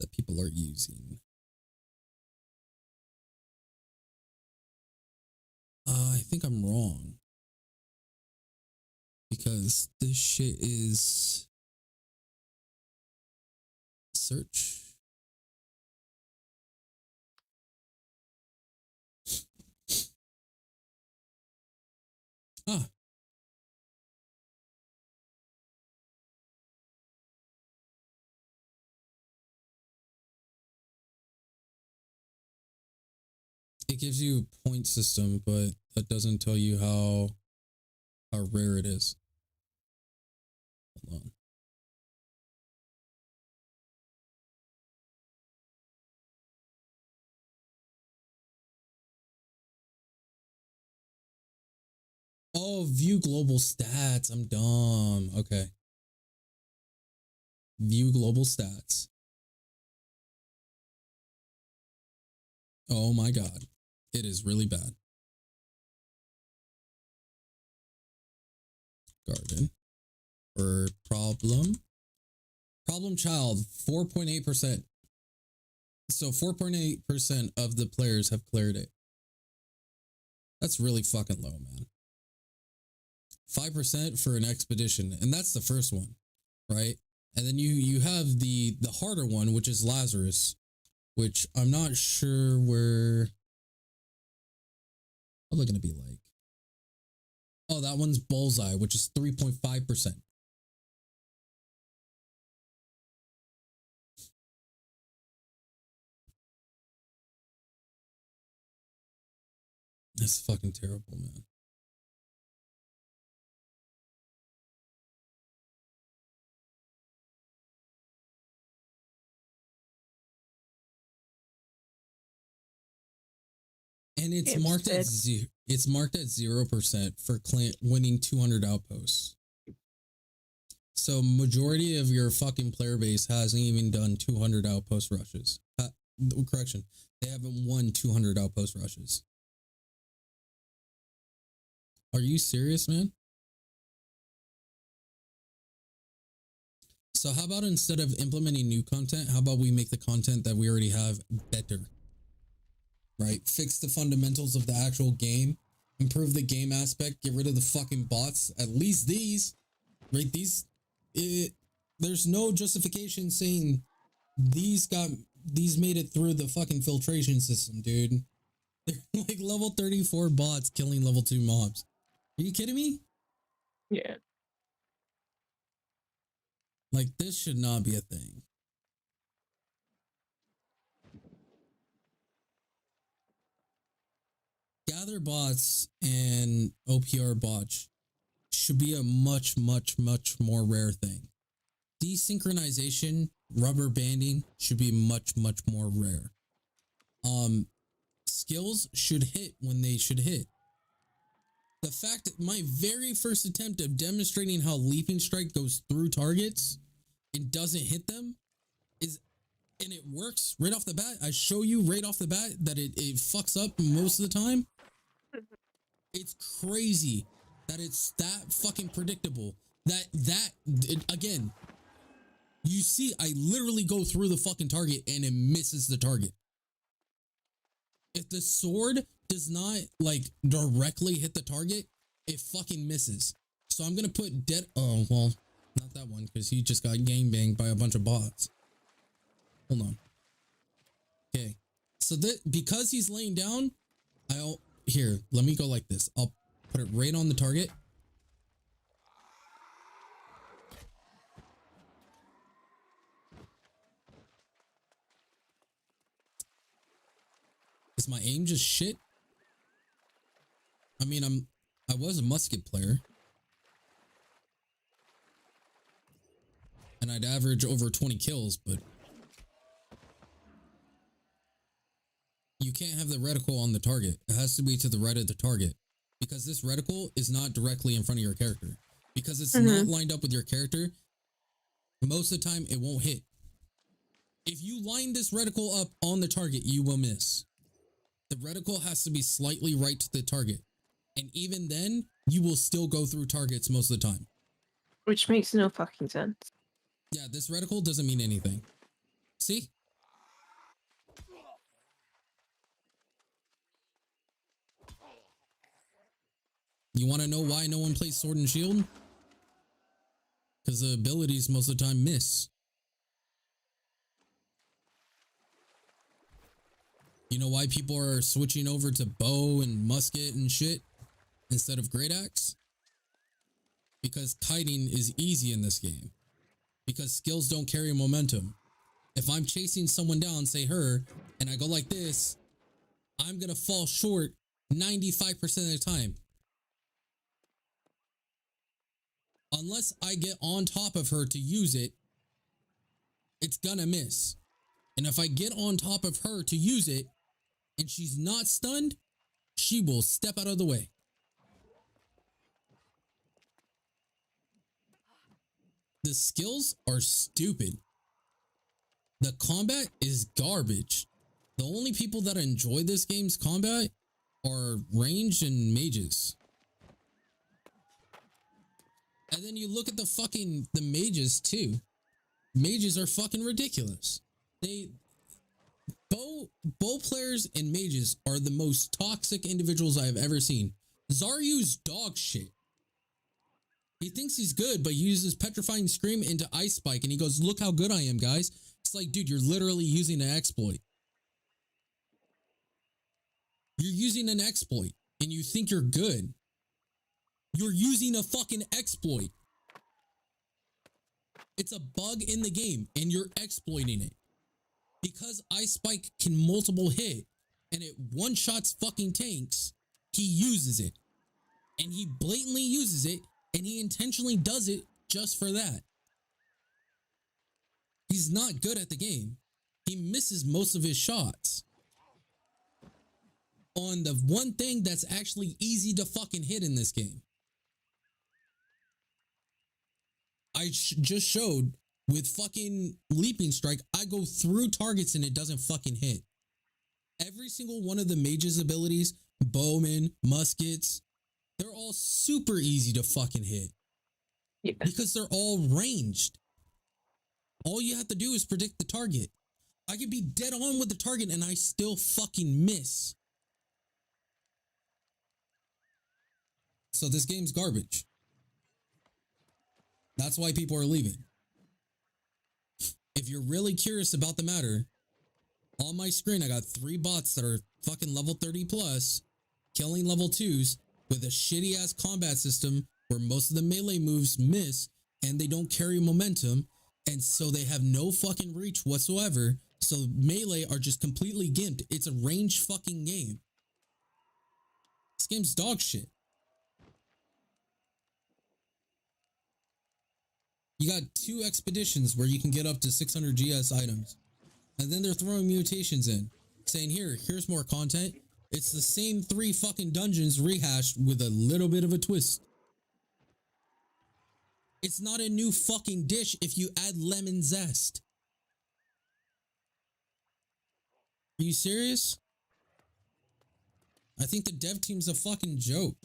that people are using. I think I'm wrong. Because this shit is search. Ah. It gives you a point system, but that doesn't tell you how rare it is. Hold on. Oh, view global stats. I'm dumb. Okay. View global stats. Oh my god. It is really bad. Garden. Bird problem. Problem child, 4.8%. So 4.8% of the players have cleared it. That's really fucking low, man. 5% for an expedition, and that's the first one, right? And then you have the harder one, which is Lazarus, which I'm not sure where. What's it gonna be like? Oh, that one's Bullseye, which is 3.5%. That's fucking terrible, man. And it's marked at zero. It's marked at 0% for winning 200 outposts. So majority of your fucking player base hasn't even done 200 outpost rushes. Correction, they haven't won 200 outpost rushes. Are you serious, man? So how about instead of implementing new content, how about we make the content that we already have better? Right? Fix the fundamentals of the actual game, improve the game aspect, get rid of the fucking bots. At least these, right? There's no justification saying these made it through the fucking filtration system, dude. They're like level 34 bots killing level 2 mobs. Are you kidding me? Yeah. Like, this should not be a thing. Gather bots and OPR bots should be a much, much, much more rare thing. Desynchronization, rubber banding should be much, much more rare. Skills should hit when they should hit. The fact that my very first attempt of demonstrating how Leaping Strike goes through targets and doesn't hit them and it works right off the bat. I show you right off the bat that it fucks up most of the time. It's crazy that it's that fucking predictable. Again, you see, I literally go through the fucking target and it misses the target. If the sword does not like directly hit the target, it fucking misses. So I'm gonna put oh well, not that one because he just got gangbanged by a bunch of bots. Hold on. Okay, so because he's laying down, here, let me go like this. I'll put it right on the target. Is my aim just shit? I mean, I was a musket player. And I'd average over 20 kills, but you can't have the reticle on the target. It has to be to the right of the target. Because this reticle is not directly in front of your character. Because it's not lined up with your character, most of the time it won't hit. If you line this reticle up on the target, you will miss. The reticle has to be slightly right to the target. And even then, you will still go through targets most of the time. Which makes no fucking sense. Yeah, this reticle doesn't mean anything. See? You want to know why no one plays Sword and Shield? Because the abilities most of the time miss. You know why people are switching over to bow and musket and shit instead of great axe? Because kiting is easy in this game. Because skills don't carry momentum. If I'm chasing someone down, say her, and I go like this, I'm gonna fall short 95% of the time. Unless I get on top of her to use it, it's gonna miss. And if I get on top of her to use it, and she's not stunned, she will step out of the way. The skills are stupid. The combat is garbage. The only people that enjoy this game's combat are ranged and mages. And then you look at the mages too. Mages are fucking ridiculous. Bow players and mages are the most toxic individuals I have ever seen. Zaryu's dog shit. He thinks he's good, but uses Petrifying Scream into Ice Spike, and he goes, "Look how good I am, guys." It's like, dude, you're literally using an exploit. You're using an exploit, and you think you're good. You're using a fucking exploit. It's a bug in the game, and you're exploiting it. Because Ice Spike can multiple hit, and it one-shots fucking tanks, he uses it. And he blatantly uses it, and he intentionally does it just for that. He's not good at the game. He misses most of his shots. On the one thing that's actually easy to fucking hit in this game. I just showed with fucking Leaping Strike, I go through targets and it doesn't fucking hit. Every single one of the mage's abilities, bowmen, muskets, they're all super easy to fucking hit. Yeah. Because they're all ranged. All you have to do is predict the target. I could be dead on with the target and I still fucking miss. So this game's garbage. That's why people are leaving. If you're really curious about the matter, on my screen I got 3 bots that are fucking level 30 plus, killing level 2s with a shitty ass combat system where most of the melee moves miss and they don't carry momentum, and so they have no fucking reach whatsoever. So melee are just completely gimped. It's a range fucking game. This game's dog shit. You got 2 expeditions where you can get up to 600 GS items. And then they're throwing mutations in, saying, here's more content. It's the same 3 fucking dungeons rehashed with a little bit of a twist. It's not a new fucking dish if you add lemon zest. Are you serious? I think the dev team's a fucking joke.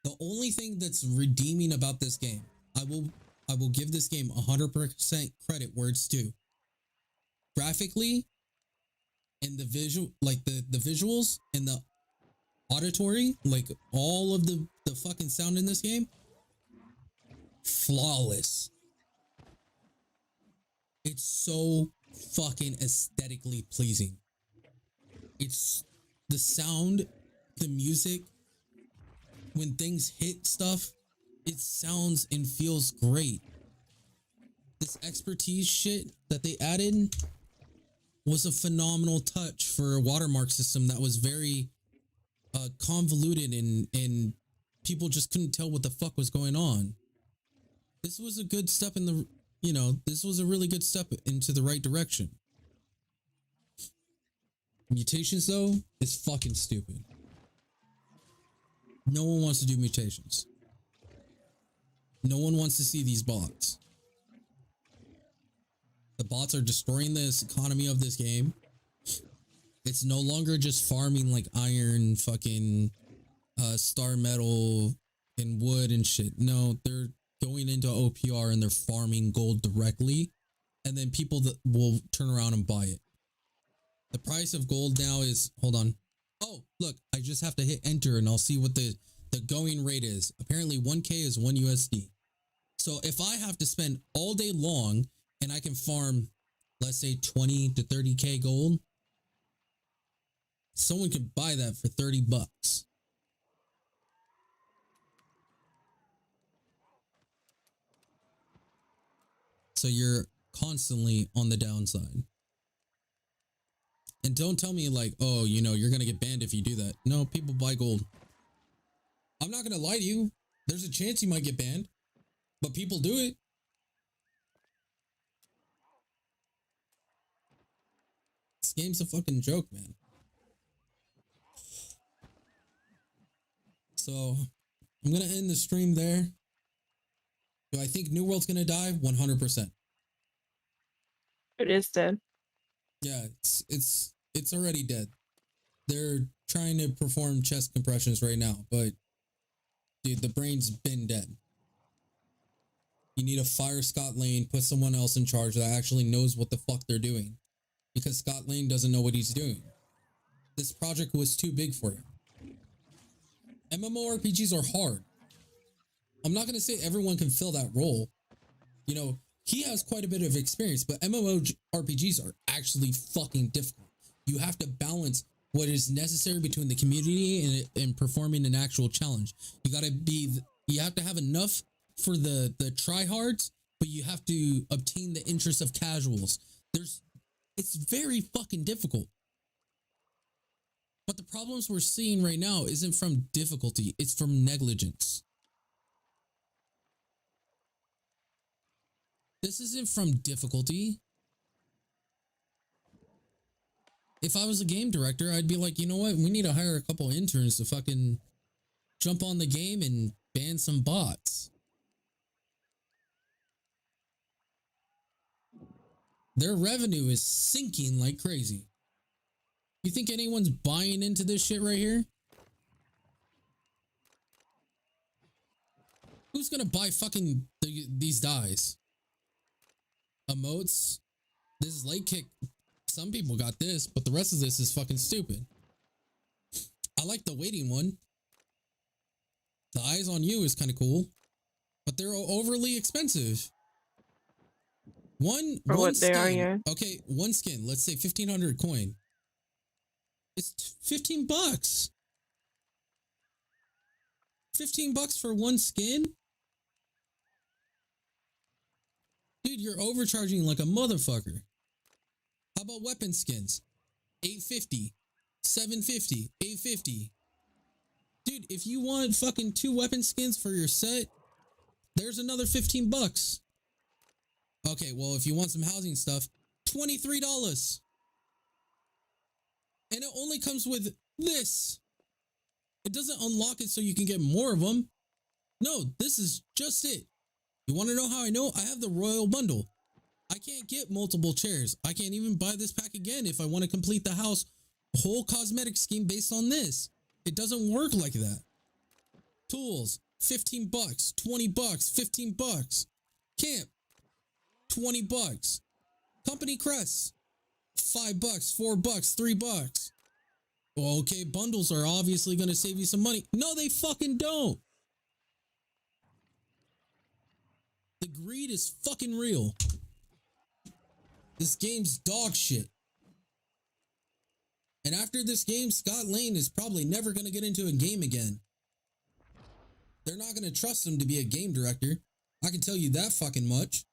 The only thing that's redeeming about this game, I will give this game 100% credit where it's due. Graphically, and the visual, like the visuals and the auditory, like all of the fucking sound in this game, flawless. It's so fucking aesthetically pleasing. It's the sound, the music, when things hit stuff, it sounds and feels great. This expertise shit that they added was a phenomenal touch for a watermark system that was very convoluted and people just couldn't tell what the fuck was going on. This was a good step in the, this was a really good step into the right direction. Mutations though is fucking stupid. No one wants to do mutations. No one wants to see these bots. The bots are destroying this economy of this game. It's no longer just farming like iron, fucking star metal and wood and shit. No, they're going into OPR and they're farming gold directly. And then people that will turn around and buy it. The price of gold now is, hold on. Oh, look, I just have to hit enter and I'll see what the going rate is. Apparently 1K is 1 USD. So if I have to spend all day long and I can farm, let's say 20 to 30K gold, Someone could buy that for $30. So you're constantly on the downside. And don't tell me like, oh, you know, you're going to get banned if you do that. No, people buy gold. I'm not going to lie to you. There's a chance you might get banned, but people do it. This game's a fucking joke, man. So I'm going to end the stream there. Do I think New World's going to die? 100%. It is dead. Yeah, it's already dead. They're trying to perform chest compressions right now, but dude, the brain's been dead. You need to fire Scott Lane, put someone else in charge that actually knows what the fuck they're doing. Because Scott Lane doesn't know what he's doing. This project was too big for him. MMORPGs are hard. I'm not going to say everyone can fill that role. You know, he has quite a bit of experience, but MMORPGs are actually fucking difficult. You have to balance what is necessary between the community and performing an actual challenge. You have to have enough for the tryhards, but you have to obtain the interest of casuals. It's very fucking difficult. But the problems we're seeing right now isn't from difficulty, it's from negligence. This isn't from difficulty. If I was a game director, I'd be like, you know what? We need to hire a couple interns to fucking jump on the game and ban some bots. Their revenue is sinking like crazy. You think anyone's buying into this shit right here? Who's gonna buy fucking these dyes? Emotes? This is late kick. Some people got this, but the rest of this is fucking stupid. I like the waiting one. The eyes on you is kind of cool, but they're overly expensive. One what skin. they are, yeah. Okay, one skin. Let's say 1,500 coin. It's $15. $15 for one skin? Dude, you're overcharging like a motherfucker. How about weapon skins? $850, $750, $850. Dude, if you want fucking 2 weapon skins for your set, there's another $15. Okay, well, if you want some housing stuff, $23. And it only comes with this. It doesn't unlock it so you can get more of them. No, this is just it. You want to know how I know? I have the Royal Bundle. I can't get multiple chairs. I can't even buy this pack again if I want to complete the house whole cosmetic scheme based on this. It doesn't work like that. Tools, $15, $20, $15. Camp, $20. Company crests, $5, $4, $3. Well, okay, bundles are obviously going to save you some money. No, they fucking don't. The greed is fucking real. This game's dog shit. And after this game, Scott Lane is probably never going to get into a game again. They're not going to trust him to be a game director. I can tell you that fucking much.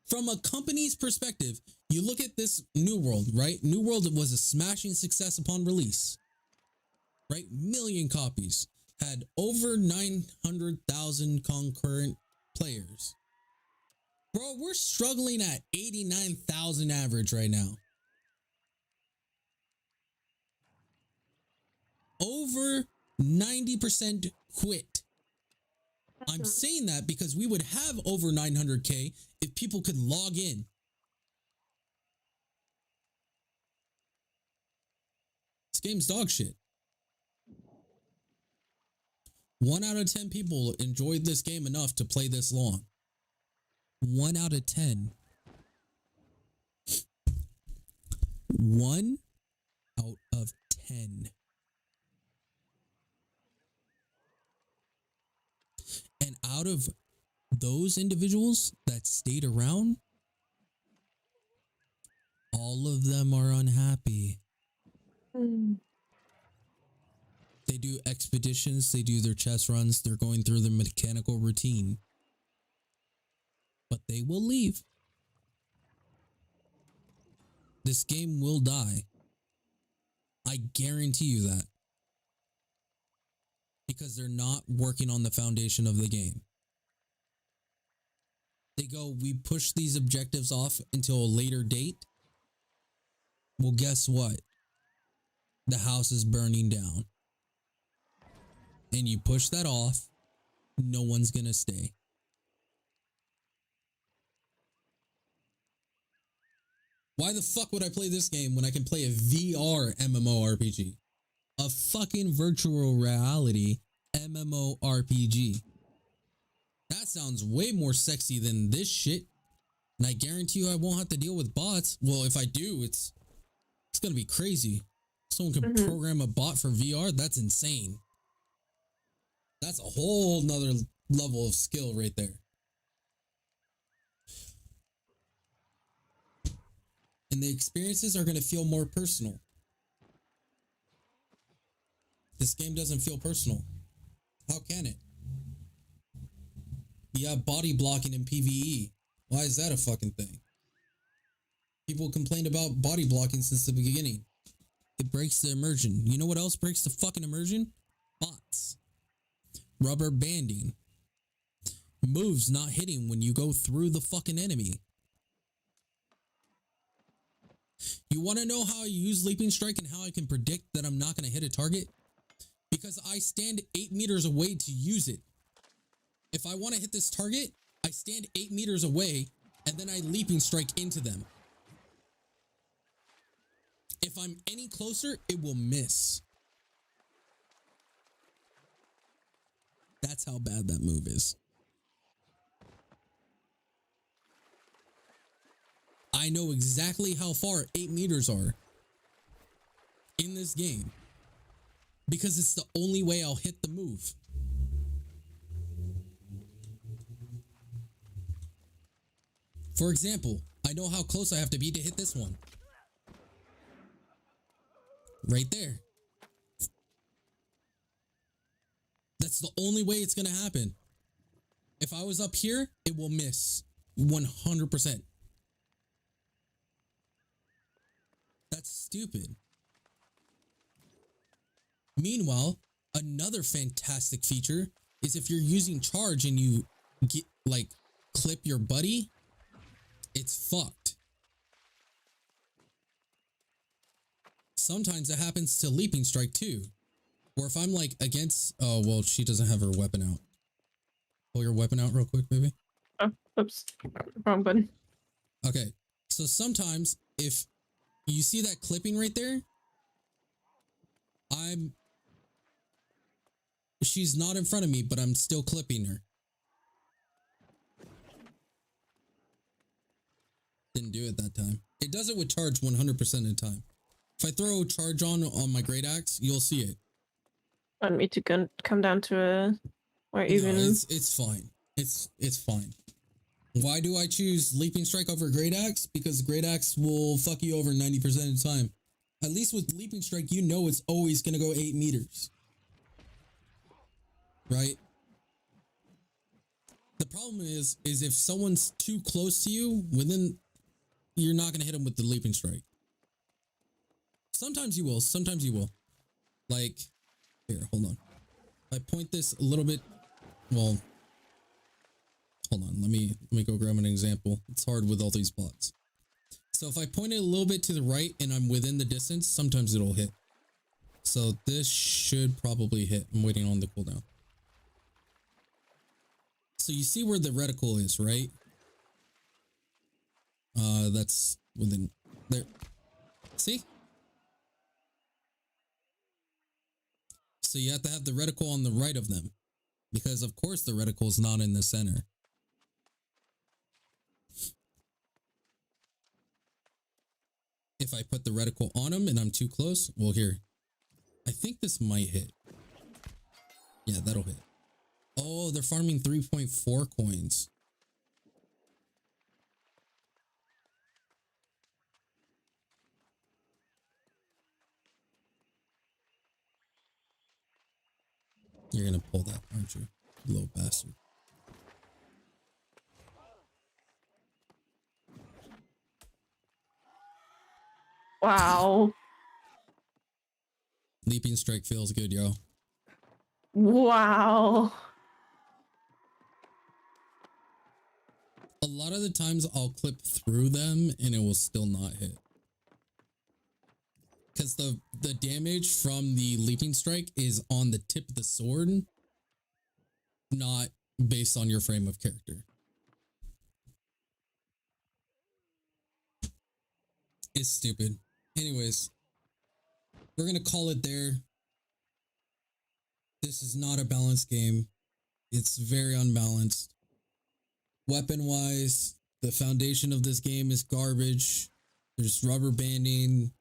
From a company's perspective, you look at this New World, right? New World was a smashing success upon release, right? Million copies. Had over 900,000 concurrent players. Bro, we're struggling at 89,000 average right now. Over 90% quit. I'm saying that because we would have over 900K if people could log in. This game's dog shit. 1 out of 10 people enjoyed this game enough to play this long. 1 out of 10. 1 out of 10. And out of those individuals that stayed around, All of them are unhappy. Mm. They do expeditions, they do their chest runs, they're going through the mechanical routine. But they will leave. This game will die. I guarantee you that. Because they're not working on the foundation of the game. They go, we push these objectives off until a later date. Well, guess what? The house is burning down. And you push that off, no one's gonna stay. Why the fuck would I play this game when I can play a VR MMORPG? A fucking virtual reality MMORPG. That sounds way more sexy than this shit. And I guarantee you I won't have to deal with bots. Well, if I do, it's gonna be crazy. Someone can program a bot for VR? That's insane. That's a whole nother level of skill right there. And the experiences are going to feel more personal. This game doesn't feel personal. How can it? You have body blocking in PvE. Why is that a fucking thing? People complained about body blocking since the beginning. It breaks the immersion. You know what else breaks the fucking immersion? Bots. Rubber banding. Moves not hitting when you go through the fucking enemy. You want to know how I use Leaping Strike and how I can predict that I'm not going to hit a target? Because I stand 8 meters away to use it. If I want to hit this target, I stand 8 meters away and then I Leaping Strike into them. If I'm any closer, it will miss. That's how bad that move is. I know exactly how far 8 meters are in this game because it's the only way I'll hit the move. For example, I know how close I have to be to hit this one. Right there. That's the only way it's going to happen. If I was up here, it will miss 100%. That's stupid. Meanwhile, another fantastic feature is if you're using charge and you get like clip your buddy, it's fucked. Sometimes it happens to Leaping Strike too. Or if I'm like against, oh, well, she doesn't have her weapon out. Pull your weapon out real quick, baby. Oh, oops. Wrong button. Okay. So sometimes if you see that clipping right there, she's not in front of me, but I'm still clipping her. Didn't do it that time. It does it with charge 100% of the time. If I throw charge on my great axe, you'll see it. Want me to come down to a or even? No, it's fine. It's fine. Why do I choose Leaping Strike over Great Axe? Because Great Axe will fuck you over 90% of the time. At least with Leaping Strike, you know it's always gonna go 8 meters. Right? The problem is if someone's too close to you, you're not gonna hit them with the Leaping Strike. Sometimes you will. Sometimes you will. Like, here, hold on. If I point this a little bit, well, hold on. Let me go grab an example. It's hard with all these bots. So if I point it a little bit to the right and I'm within the distance, sometimes it'll hit. So this should probably hit. I'm waiting on the cooldown. So you see where the reticle is, right? That's within there. See? So you have to have the reticle on the right of them. Because of course the reticle is not in the center. If I put the reticle on them and I'm too close, well here. I think this might hit. Yeah, that'll hit. Oh, they're farming 3.4 coins. You're gonna pull that, aren't you? You little bastard. Wow. Leaping strike feels good, yo. Wow. A lot of the times I'll clip through them and it will still not hit. Because the damage from the leaping strike is on the tip of the sword, not based on your frame of character. It's stupid. Anyways, we're going to call it there. This is not a balanced game. It's very unbalanced. Weapon-wise, the foundation of this game is garbage. There's rubber banding.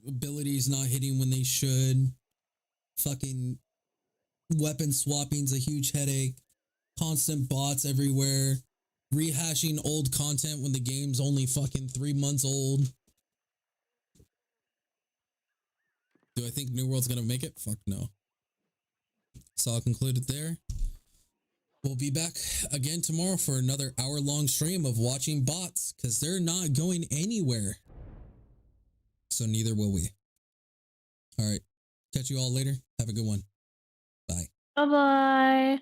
Abilities not hitting when they should. Fucking weapon swapping's a huge headache. Constant bots everywhere. Rehashing old content when the game's only fucking 3 months old. Do I think New World's gonna make it? Fuck no. So I'll conclude it there. We'll be back again tomorrow for another hour-long stream of watching bots, because they're not going anywhere. So neither will we. All right. Catch you all later. Have a good one. Bye. Bye-bye.